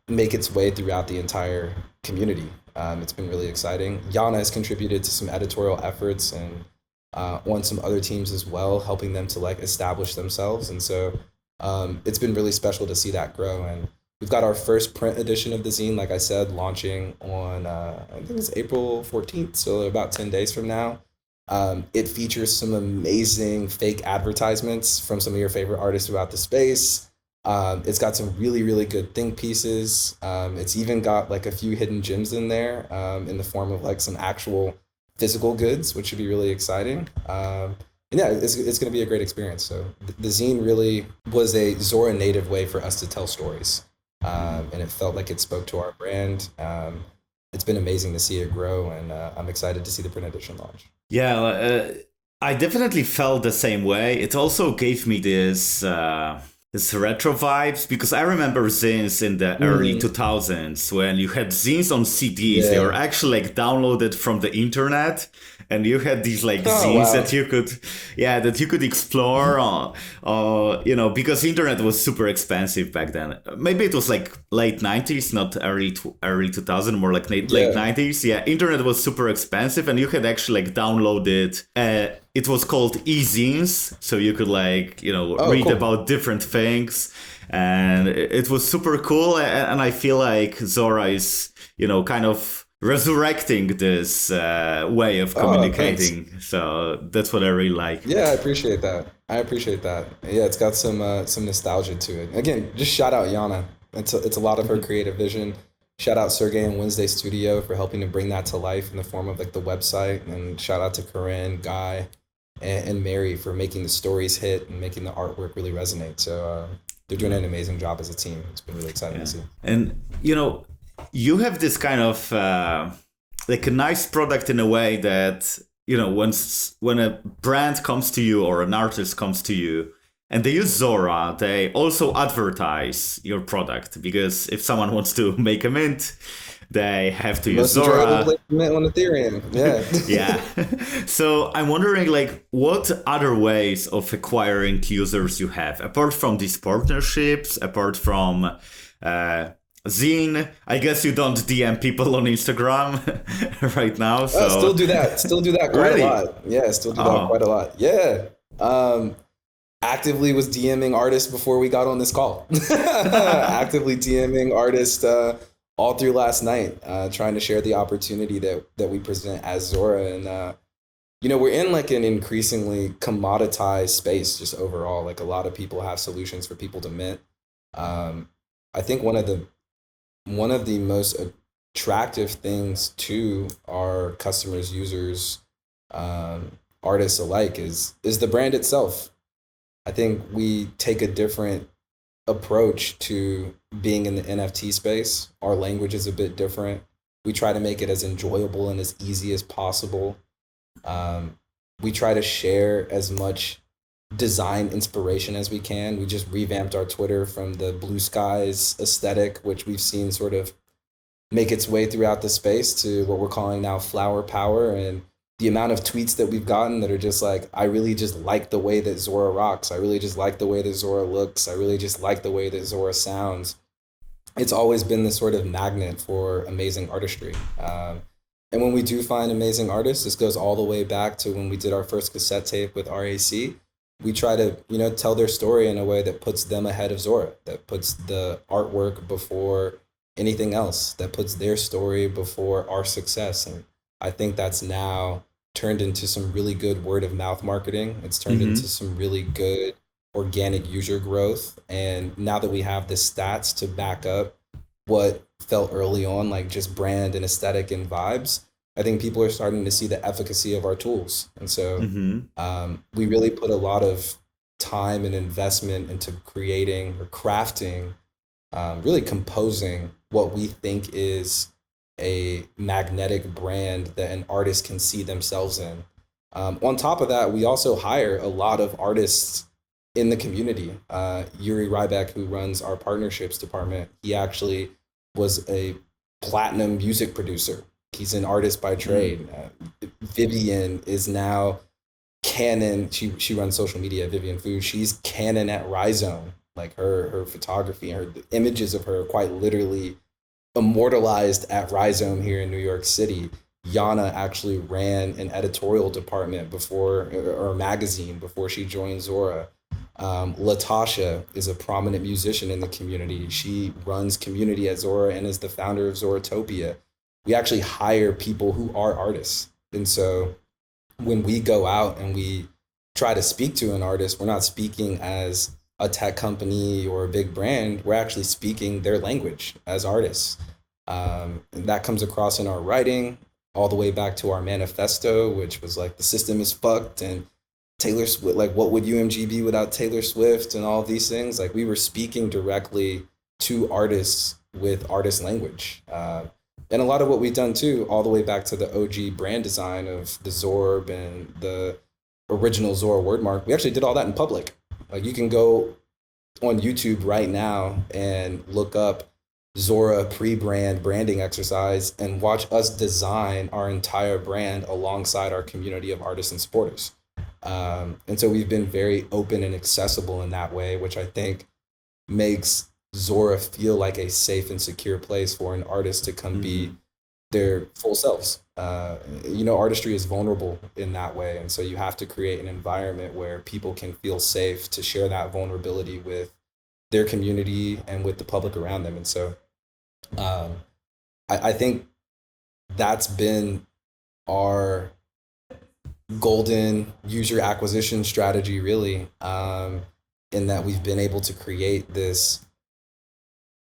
make its way throughout the entire community. It's been really exciting. Yana has contributed to some editorial efforts and on some other teams as well, helping them to like establish themselves. And so it's been really special to see that grow. And we've got our first print edition of the zine, like I said, launching on, I think it's April 14th, so about 10 days from now. It features some amazing fake advertisements from some of your favorite artists throughout the space. It's got some really, really good think pieces. It's even got like a few hidden gems in there in the form of like some actual physical goods, which should be really exciting. And yeah, it's going to be a great experience. So the zine really was a Zora native way for us to tell stories. And it felt like it spoke to our brand. It's been amazing to see it grow, and I'm excited to see the print edition launch. Yeah, I definitely felt the same way. It also gave me this this retro vibes, because I remember zines in the early 2000s when you had zines on CDs. They were Yeah. actually like downloaded from the internet, and you had these like Oh, zines wow. that you could, yeah, that you could explore. Because internet was super expensive back then. Maybe it was like late 90s, not early 2000, more like late Yeah. 90s. Yeah, internet was super expensive, and you could actually like download it. It was called e-zines, so you could like Oh, read cool. about different things, and it was super cool. And I feel like Zora is kind of resurrecting this way of Oh, thanks. communicating. So that's what I really like. Yeah, I appreciate that. I appreciate that. Yeah, it's got some nostalgia to it. Again, just shout out Yana. It's a lot of her creative vision. Shout out Sergey and Wednesday Studio for helping to bring that to life in the form of like the website. And shout out to Corinne, Guy, and Mary for making the stories hit and making the artwork really resonate. So they're doing an amazing job as a team. It's been really exciting to Yeah. see. And you have this kind of like a nice product in a way that when a brand comes to you or an artist comes to you and they use Zora, they also advertise your product, because if someone wants to make a mint, they have to use Most enjoyable Zora. placement on Ethereum. Yeah. Yeah. So I'm wondering, like, what other ways of acquiring users you have apart from these partnerships, apart from Zine? I guess you don't DM people on Instagram right now. Still So do that. Still do that quite a really, lot. Yeah, still do that quite oh, a lot. Yeah. Um, Actively was DMing artists before we got on this call. Actively DMing artists all through last night, trying to share the opportunity that we present as Zora. And we're in like an increasingly commoditized space just overall. Like a lot of people have solutions for people to mint. I think one of the most attractive things to our customers, users, artists alike is the brand itself. I think we take a different approach to being in the NFT space. Our language is a bit different. We try to make it as enjoyable and as easy as possible. Um, we try to share as much design inspiration as we can. We just revamped our Twitter from the blue skies aesthetic, which we've seen sort of make its way throughout the space, to what we're calling now flower power. And the amount of tweets that we've gotten that are just like, I really just like the way that Zora rocks. I really just like the way that Zora looks. I really just like the way that Zora sounds. It's always been this sort of magnet for amazing artistry. And when we do find amazing artists, this goes all the way back to when we did our first cassette tape with RAC. We try to, tell their story in a way that puts them ahead of Zora, that puts the artwork before anything else, that puts their story before our success. And I think that's now turned into some really good word of mouth marketing. It's turned into some really good organic user growth. And now that we have the stats to back up what felt early on like just brand and aesthetic and vibes, I think people are starting to see the efficacy of our tools. And so mm-hmm. we really put a lot of time and investment into creating or crafting, really composing what we think is a magnetic brand that an artist can see themselves in. On top of that, we also hire a lot of artists in the community. Yuri Ryback, who runs our partnerships department, he actually was a platinum music producer. He's an artist by trade. Vivian is now canon. She runs social media, Vivian Fu. She's canon at Rhizome. Like her photography, her images of her are quite literally immortalized at Rhizome here in New York City. Yana actually ran an editorial department or a magazine before she joined Zora. Latasha is a prominent musician in the community. She runs community at Zora and is the founder of Zoratopia. We actually hire people who are artists. And so when we go out and we try to speak to an artist, we're not speaking as a tech company or a big brand. We're actually speaking their language as artists. And that comes across in our writing, all the way back to our manifesto, which was like, the system is fucked, and Taylor Swift, like, what would UMG be without Taylor Swift, and all of these things. Like, we were speaking directly to artists with artist language. And a lot of what we've done too, all the way back to the OG brand design of the Zorb and the original Zora wordmark, we actually did all that in public. Like, you can go on YouTube right now and look up Zora pre-brand branding exercise and watch us design our entire brand alongside our community of artists and supporters. And so we've been very open and accessible in that way, which I think makes Zora feel like a safe and secure place for an artist to come be their full selves. Artistry is vulnerable in that way. And so you have to create an environment where people can feel safe to share that vulnerability with their community and with the public around them. And so I think that's been our golden user acquisition strategy, really, in that we've been able to create this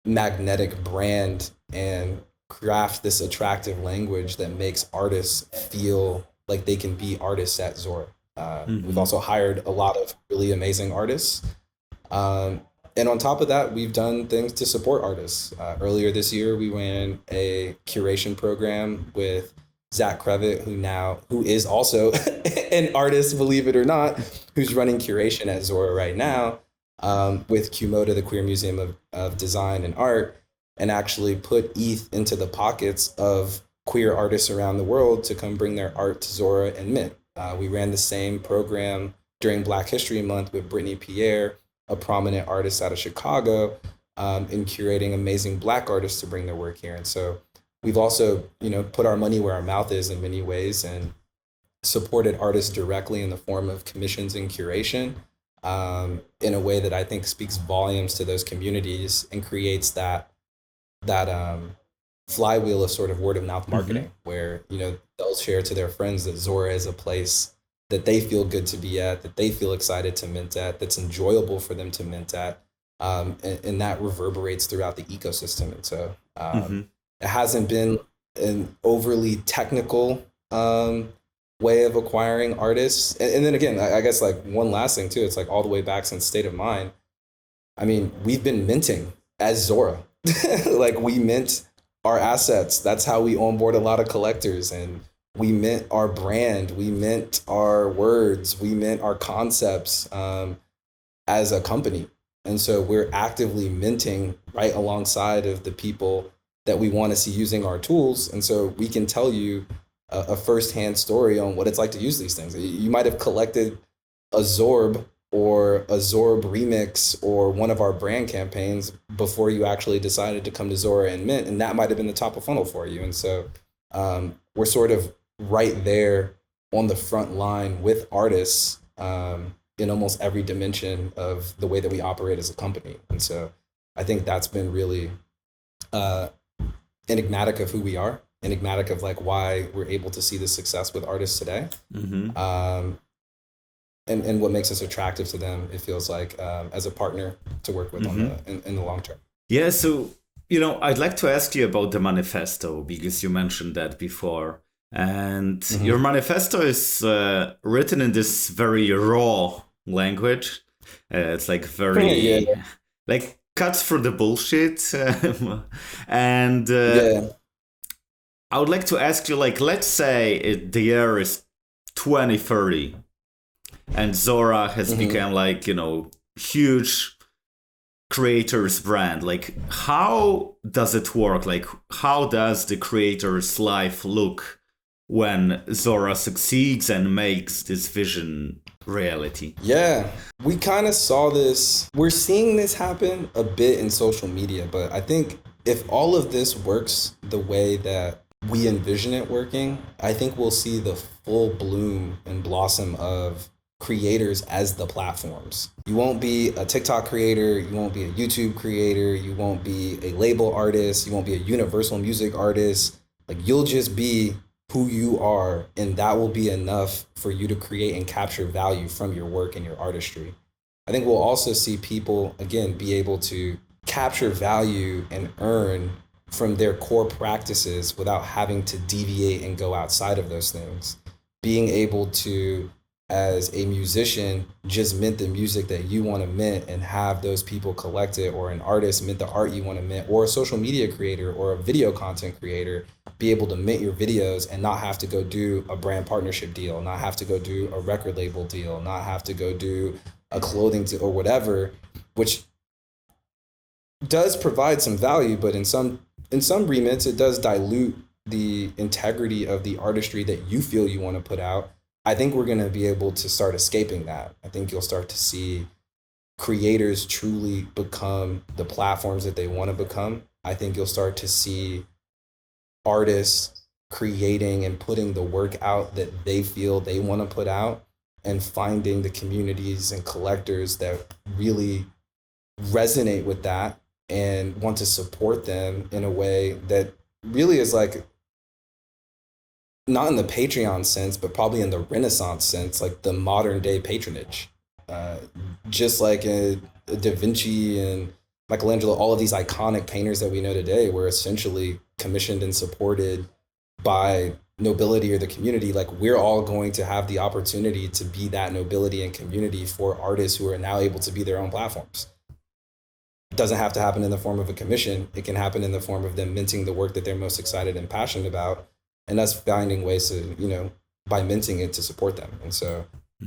magnetic brand and craft this attractive language that makes artists feel like they can be artists at Zora. We've also hired a lot of really amazing artists. And on top of that, we've done things to support artists. Earlier this year, we ran a curation program with Zach Crevitt, who is also an artist, believe it or not, who's running curation at Zora right now, with QMODA, the Queer Museum of Design and Art, and actually put ETH into the pockets of queer artists around the world to come bring their art to Zora and mint. We ran the same program during Black History Month with Brittany Pierre, a prominent artist out of Chicago, in curating amazing Black artists to bring their work here. And so we've also, put our money where our mouth is in many ways and supported artists directly in the form of commissions and curation, in a way that I think speaks volumes to those communities and creates that flywheel of sort of word of mouth marketing, where they'll share to their friends that Zora is a place that they feel good to be at, that they feel excited to mint at, that's enjoyable for them to mint at, and that reverberates throughout the ecosystem. And so it hasn't been an overly technical way of acquiring artists. And then again, I guess like one last thing too, it's like all the way back since State of Mind. I mean, we've been minting as Zora. Like we mint our assets. That's how we onboard a lot of collectors, and we mint our brand, we mint our words, we mint our concepts as a company. And so we're actively minting right alongside of the people that we want to see using our tools. And so we can tell you a firsthand story on what it's like to use these things. You might have collected a Zorb or a Zorb remix or one of our brand campaigns before you actually decided to come to Zora and mint, and that might have been the top of funnel for you. And so we're sort of right there on the front line with artists in almost every dimension of the way that we operate as a company. And so I think that's been really enigmatic of who we are, enigmatic of like why we're able to see the success with artists today. And what makes us attractive to them, it feels like, as a partner to work with in the long term. Yeah, so, I'd like to ask you about the manifesto, because you mentioned that before. And your manifesto is written in this very raw language. It's like very, like cuts through the bullshit. And I would like to ask you, like, let's say the year is 2030. And Zora has become like, huge creator's brand. Like, how does it work? Like, how does the creator's life look when Zora succeeds and makes this vision reality? Yeah, we kind of saw this. We're seeing this happen a bit in social media, but I think if all of this works the way that we envision it working, I think we'll see the full bloom and blossom of creators as the platforms. You won't be a TikTok creator, you won't be a YouTube creator, you won't be a label artist, you won't be a universal music artist. Like, you'll just be who you are, and that will be enough for you to create and capture value from your work and your artistry. I think we'll also see people, again, be able to capture value and earn from their core practices without having to deviate and go outside of those things. Being able to, as a musician, just mint the music that you want to mint and have those people collect it, or an artist mint the art you want to mint, or a social media creator or a video content creator be able to mint your videos and not have to go do a brand partnership deal, not have to go do a record label deal, not have to go do a clothing deal or whatever, which does provide some value, but in some remits, it does dilute the integrity of the artistry that you feel you want to put out. I think we're going to be able to start escaping that. I think you'll start to see creators truly become the platforms that they want to become. I think you'll start to see artists creating and putting the work out that they feel they want to put out, and finding the communities and collectors that really resonate with that and want to support them in a way that really is like, not in the Patreon sense, but probably in the Renaissance sense, like the modern day patronage. Just like Da Vinci and Michelangelo, all of these iconic painters that we know today were essentially commissioned and supported by nobility or the community. Like, we're all going to have the opportunity to be that nobility and community for artists who are now able to be their own platforms. It doesn't have to happen in the form of a commission. It can happen in the form of them minting the work that they're most excited and passionate about, and us finding ways to, by minting it, to support them. And so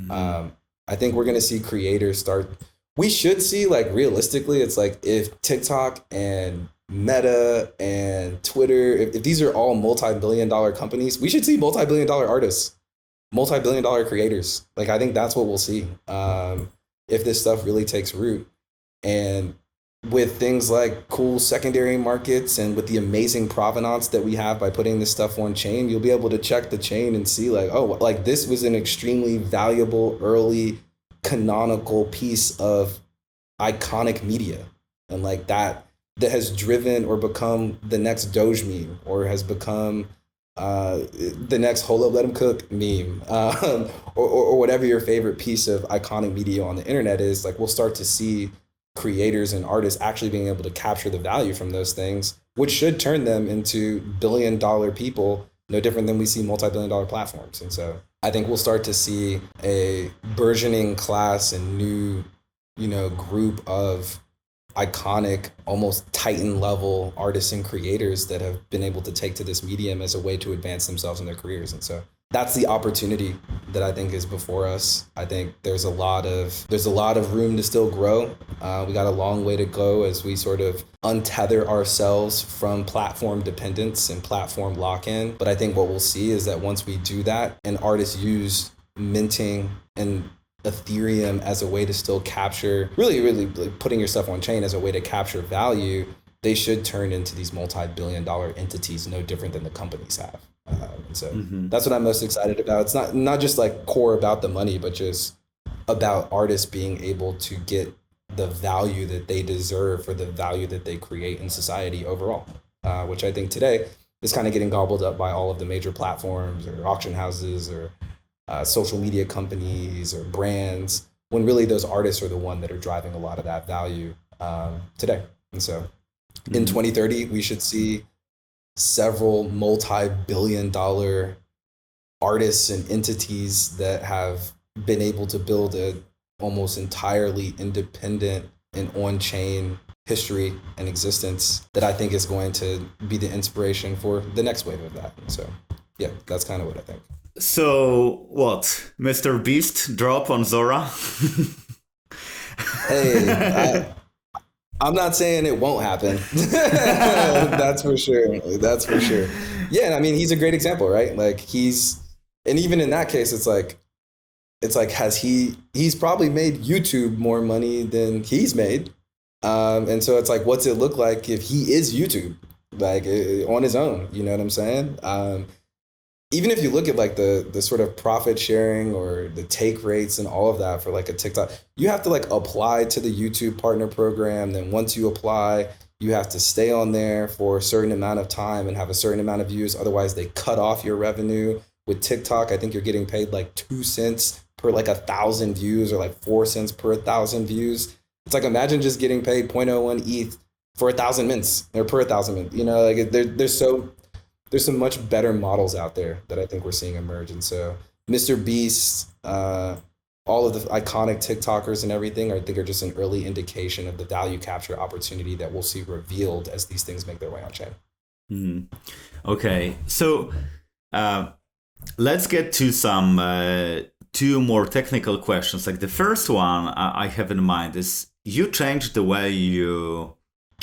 I think we're going to see creators start, we should see, like, realistically, it's like if TikTok and Meta and Twitter, if these are all multi-billion-dollar companies, we should see multi-billion-dollar artists, multi-billion-dollar creators. Like, I think that's what we'll see if this stuff really takes root. And with things like cool secondary markets and with the amazing provenance that we have by putting this stuff on chain, you'll be able to check the chain and see, like, oh, like, this was an extremely valuable early canonical piece of iconic media. And like that has driven or become the next Doge meme, or has become the next hold up, let him cook meme, or whatever your favorite piece of iconic media on the internet is. Like, we'll start to see creators and artists actually being able to capture the value from those things, which should turn them into billion-dollar people, no different than we see multi-billion-dollar platforms. And so I think we'll start to see a burgeoning class and new, group of iconic, almost Titan level artists and creators that have been able to take to this medium as a way to advance themselves in their careers. And so that's the opportunity that I think is before us. I think there's a lot of room to still grow. We got a long way to go as we sort of untether ourselves from platform dependence and platform lock-in. But I think what we'll see is that once we do that, and artists use minting and Ethereum as a way to still capture, really like putting your stuff on chain as a way to capture value, they should turn into these multi-billion-dollar entities, no different than the companies have. So that's what I'm most excited about. It's not just like core about the money, but just about artists being able to get the value that they deserve for the value that they create in society overall, which I think today is kind of getting gobbled up by all of the major platforms or auction houses or social media companies or brands, when really those artists are the one that are driving a lot of that value today. And so in 2030, we should see several multi-billion-dollar artists and entities that have been able to build a almost entirely independent and on-chain history and existence that I think is going to be the inspiration for the next wave of that. So yeah, that's kind of what I think. So what, Mr. Beast drop on Zora? Hey, I'm not saying it won't happen. That's for sure. Yeah, I mean, he's a great example, right? Like, and even in that case, it's like, he's probably made YouTube more money than he's made. And so it's like, what's it look like if he is YouTube, like on his own, you know what I'm saying? Even if you look at like the sort of profit sharing or the take rates and all of that for like a TikTok, you have to like apply to the YouTube partner program. Then once you apply, you have to stay on there for a certain amount of time and have a certain amount of views. Otherwise, they cut off your revenue. With TikTok, I think you're getting paid like 2 cents per like 1,000 views, or like 4 cents per 1,000 views. It's like, imagine just getting paid 0.01 ETH for 1,000 mints, or per 1,000 mints. Like there's some much better models out there that I think we're seeing emerge. And so Mr. Beast, all of the iconic TikTokers and everything, I think are just an early indication of the value capture opportunity that we'll see revealed as these things make their way on chain. Okay, so let's get to some two more technical questions. Like the first one I have in mind is, you changed the way you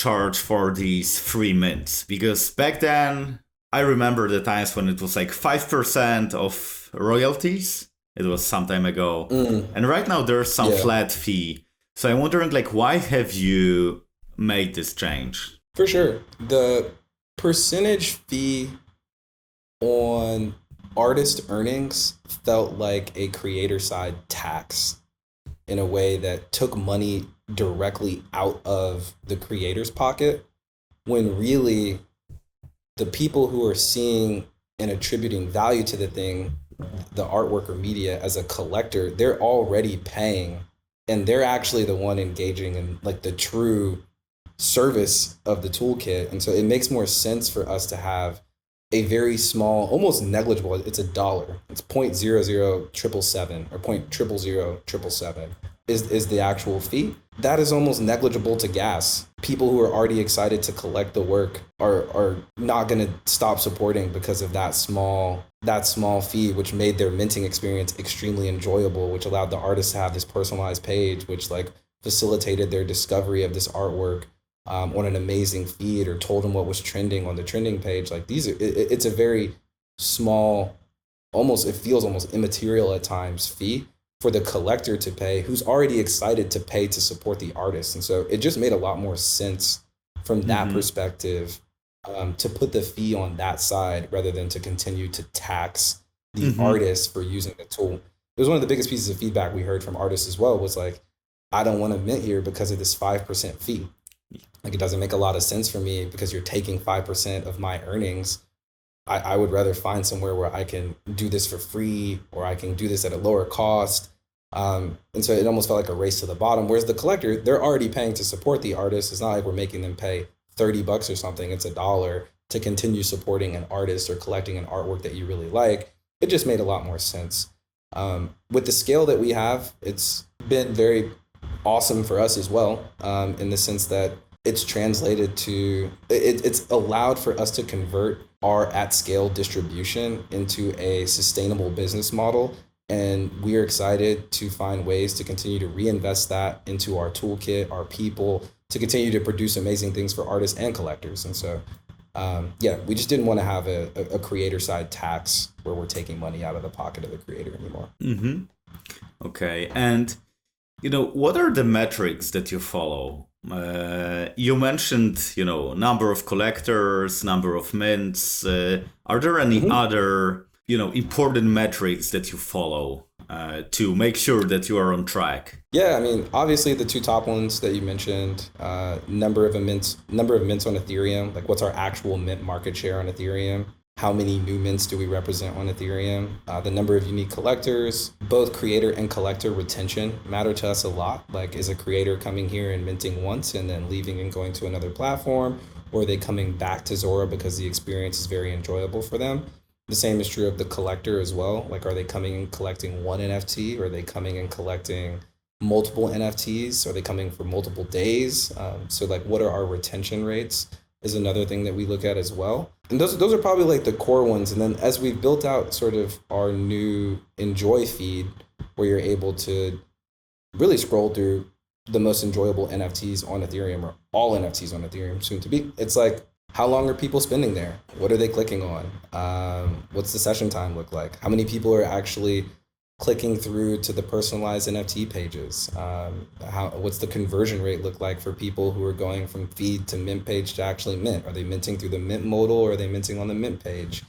charge for these free mints? Because back then, I remember the times when it was like 5% of royalties. It was some time ago. And right now there's some flat fee. So I'm wondering, like, why have you made this change? For sure. The percentage fee on artist earnings felt like a creator side tax in a way that took money directly out of the creator's pocket, when really the people who are seeing and attributing value to the thing, the artwork or media, as a collector, they're already paying, and they're actually the one engaging in like the true service of the toolkit. And so it makes more sense for us to have a very small, almost negligible, it's $1. It's 0.00777 or 0.00077 is the actual fee. That is almost negligible to gas. People who are already excited to collect the work are not going to stop supporting because of that small fee, which made their minting experience extremely enjoyable, which allowed the artists to have this personalized page, which like facilitated their discovery of this artwork on an amazing feed, or told them what was trending on the trending page. Like it's a very small, it feels almost immaterial at times fee for the collector to pay, who's already excited to pay to support the artist. And so it just made a lot more sense from that perspective to put the fee on that side rather than to continue to tax the artist for using the tool. It was one of the biggest pieces of feedback we heard from artists as well, was like, I don't want to mint here because of this 5% fee. Like, it doesn't make a lot of sense for me because you're taking 5% of my earnings. I would rather find somewhere where I can do this for free, or I can do this at a lower cost. And so it almost felt like a race to the bottom. Whereas the collector, they're already paying to support the artist. It's not like we're making them pay $30 or something. It's $1 to continue supporting an artist or collecting an artwork that you really like. It just made a lot more sense. With the scale that we have, it's been very awesome for us as well, in the sense that it's translated to, it's allowed for us to convert our at scale distribution into a sustainable business model. And we are excited to find ways to continue to reinvest that into our toolkit, our people, to continue to produce amazing things for artists and collectors. And so, we just didn't want to have a creator side tax where we're taking money out of the pocket of the creator anymore. Okay. And, what are the metrics that you follow? You mentioned, number of collectors, number of mints. Are there any other, important metrics that you follow to make sure that you are on track? Yeah, I mean, obviously the two top ones that you mentioned, number of mints on Ethereum, like what's our actual mint market share on Ethereum? How many new mints do we represent on Ethereum? The number of unique collectors. Both creator and collector retention matter to us a lot. Like, is a creator coming here and minting once and then leaving and going to another platform? Or are they coming back to Zora because the experience is very enjoyable for them? The same is true of the collector as well. Like, are they coming and collecting one NFT? Or are they coming and collecting multiple NFTs? Are they coming for multiple days? So like, what are our retention rates is another thing that we look at as well. And those are probably like the core ones. And then as we've built out sort of our new Enjoy feed, where you're able to really scroll through the most enjoyable NFTs on Ethereum, or all NFTs on Ethereum soon to be, it's like, how long are people spending there? What are they clicking on? What's the session time look like? How many people are actually clicking through to the personalized NFT pages? What's the conversion rate look like for people who are going from feed to mint page to actually mint? Are they minting through the mint modal, or are they minting on the mint page?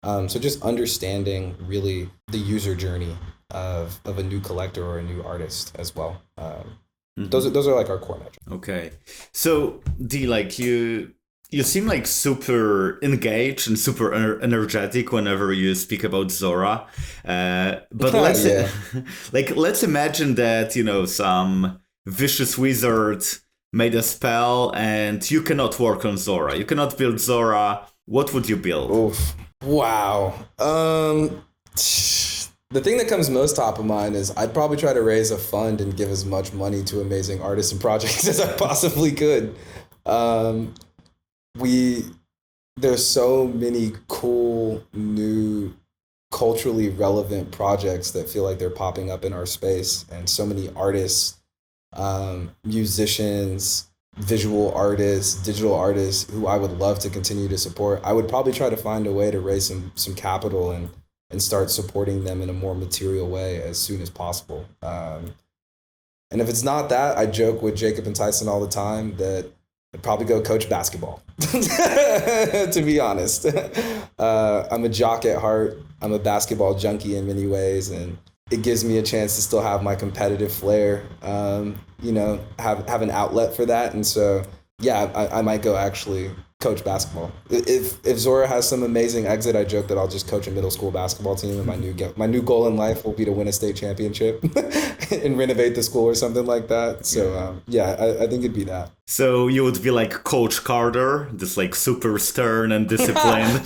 So just understanding really the user journey of a new collector or a new artist as well. Those are like our core metrics. Okay. So Dee, like you seem like super engaged and super energetic whenever you speak about Zora. But let's imagine that, some vicious wizard made a spell and you cannot work on Zora. You cannot build Zora. What would you build? Oof. Wow. The thing that comes most top of mind is I'd probably try to raise a fund and give as much money to amazing artists and projects as I possibly could. There's so many cool, new, culturally relevant projects that feel like they're popping up in our space, and so many artists, musicians, visual artists, digital artists who I would love to continue to support, I would probably try to find a way to raise some capital and start supporting them in a more material way as soon as possible. And if it's not that, I joke with Jacob and Tyson all the time that I'd probably go coach basketball, to be honest. I'm a jock at heart. I'm a basketball junkie in many ways, and it gives me a chance to still have my competitive flair, have an outlet for that. And so, yeah, I might go actually coach basketball. If Zora has some amazing exit, I joke that I'll just coach a middle school basketball team, and my new goal in life will be to win a state championship and renovate the school or something like that. So I think it'd be that. So you would be like Coach Carter, just like super stern and disciplined.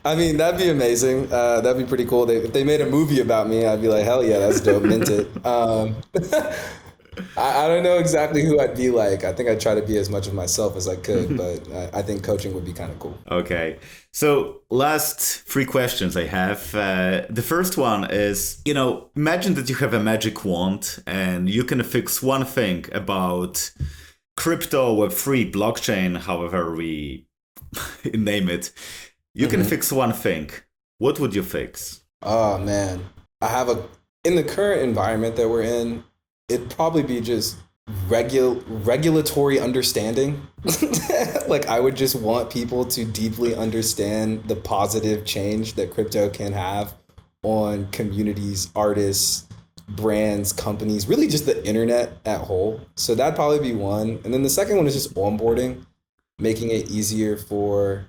I mean, that'd be amazing. That'd be pretty cool. If they made a movie about me, I'd be like, hell yeah, that's dope. Mint it. I don't know exactly who I'd be like. I think I'd try to be as much of myself as I could, but I think coaching would be kind of cool. Okay. So last 3 questions I have. The first one is, imagine that you have a magic wand and you can fix one thing about crypto, Web3, blockchain, however we name it. You can fix one thing. What would you fix? Oh, man. In the current environment that we're in, it'd probably be just regulatory understanding. Like, I would just want people to deeply understand the positive change that crypto can have on communities, artists, brands, companies, really just the internet at whole. So that'd probably be one. And then the second one is just onboarding, making it easier for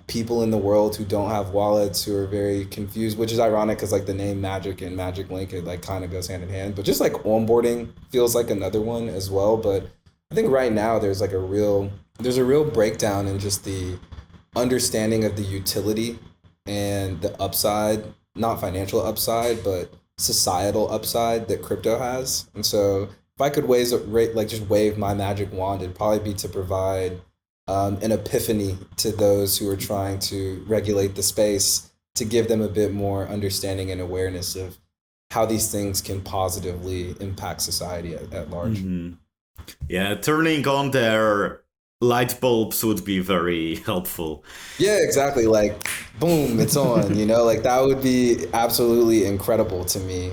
people in the world who don't have wallets, who are very confused, which is ironic because like the name Magic and Magic Link, it like kind of goes hand in hand, but just like onboarding feels like another one as well. But I think right now there's a real breakdown in just the understanding of the utility and the upside, not financial upside, but societal upside that crypto has. And so if I could just wave my magic wand, it'd probably be to provide an epiphany to those who are trying to regulate the space, to give them a bit more understanding and awareness of how these things can positively impact society at large. Mm-hmm. Yeah, turning on their light bulbs would be very helpful. Yeah, exactly. Like, boom, it's on, like that would be absolutely incredible to me.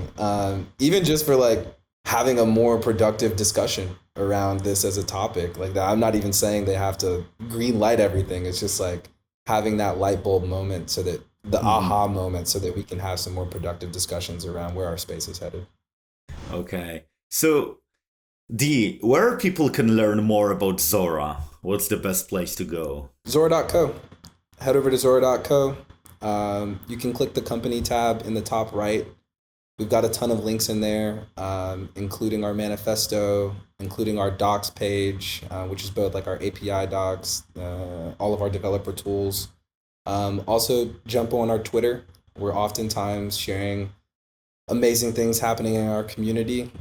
Even just for like having a more productive discussion around this as a topic like that. I'm not even saying they have to green light everything. It's just like having that light bulb moment, so that the aha moment, so that we can have some more productive discussions around where our space is headed. Okay. So Dee, where people can learn more about Zora? What's the best place to go? Zora.co. Head over to Zora.co. You can click the company tab in the top right. We've got a ton of links in there, including our manifesto, including our docs page, which is both like our API docs, all of our developer tools. Also, jump on our Twitter. We're oftentimes sharing amazing things happening in our community.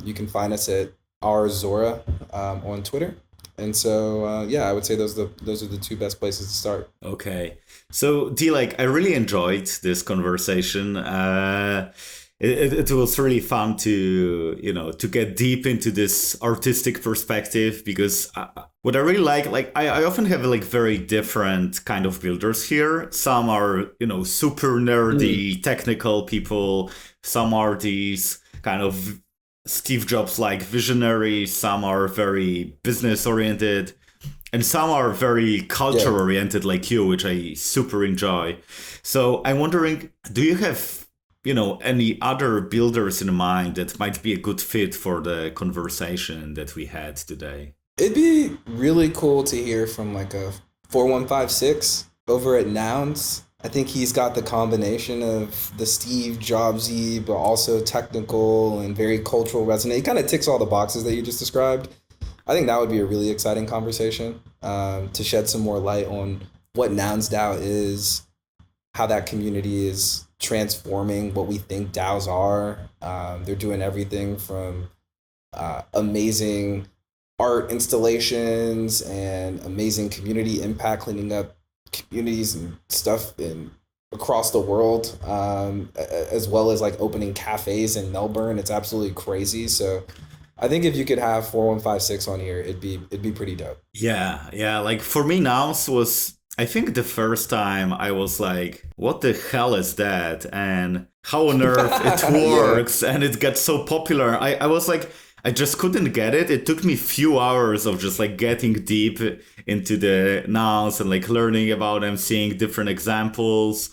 You can find us at our Zora on Twitter. And so, I would say those are the 2 best places to start. Okay. So, Dee, I really enjoyed this conversation. It was really fun to get deep into this artistic perspective, because what I really like I often have very different kind of builders here. Some are, super nerdy, technical people. Some are these kind of Steve Jobs like visionaries. Some are very business oriented, and some are very culture oriented like you, which I super enjoy. So I'm wondering, do you have any other builders in mind that might be a good fit for the conversation that we had today? It'd be really cool to hear from like a 4156 over at Nouns. I think he's got the combination of the Steve Jobsy, but also technical and very cultural resonant. He kind of ticks all the boxes that you just described. I think that would be a really exciting conversation to shed some more light on what NounsDAO is, how that community is transforming what we think DAOs are. They're doing everything from amazing art installations and amazing community impact, cleaning up communities and stuff across the world, as well as like opening cafes in Melbourne. It's absolutely crazy. So I think if you could have 4156 on here, it'd be pretty dope. Yeah. Like for me, Nouns was, I think, the first time I was like, what the hell is that? And how on earth it works? And it gets so popular. I was like, I just couldn't get it. It took me a few hours of just like getting deep into the nouns and like learning about them, seeing different examples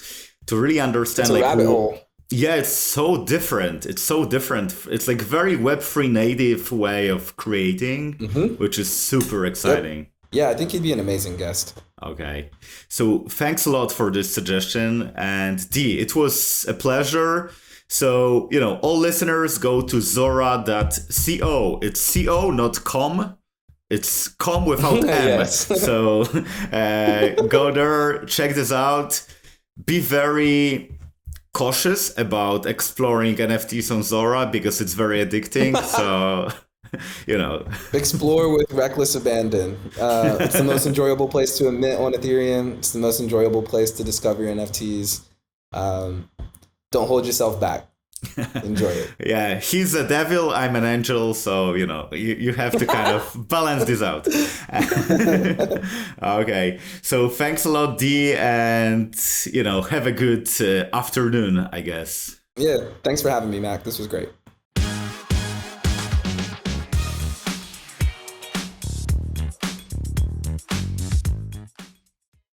to really understand. It's a like rabbit hole. Yeah, it's so different. It's so different. It's like very Web3 native way of creating, which is super exciting. Yep. Yeah, I think he'd be an amazing guest. Okay. So thanks a lot for this suggestion. And Dee, it was a pleasure. So, all listeners go to zora.co. It's co, not com. It's com without M. Yes. So go there, check this out. Be very cautious about exploring NFTs on Zora because it's very addicting. So, Explore with reckless abandon. It's the most enjoyable place to mint on Ethereum. It's the most enjoyable place to discover NFTs. Don't hold yourself back. Enjoy it. Yeah, he's a devil, I'm an angel, so you have to kind of balance this out. Okay, so thanks a lot, Dee, and have a good afternoon, I guess. Yeah, thanks for having me, Mac. This was great.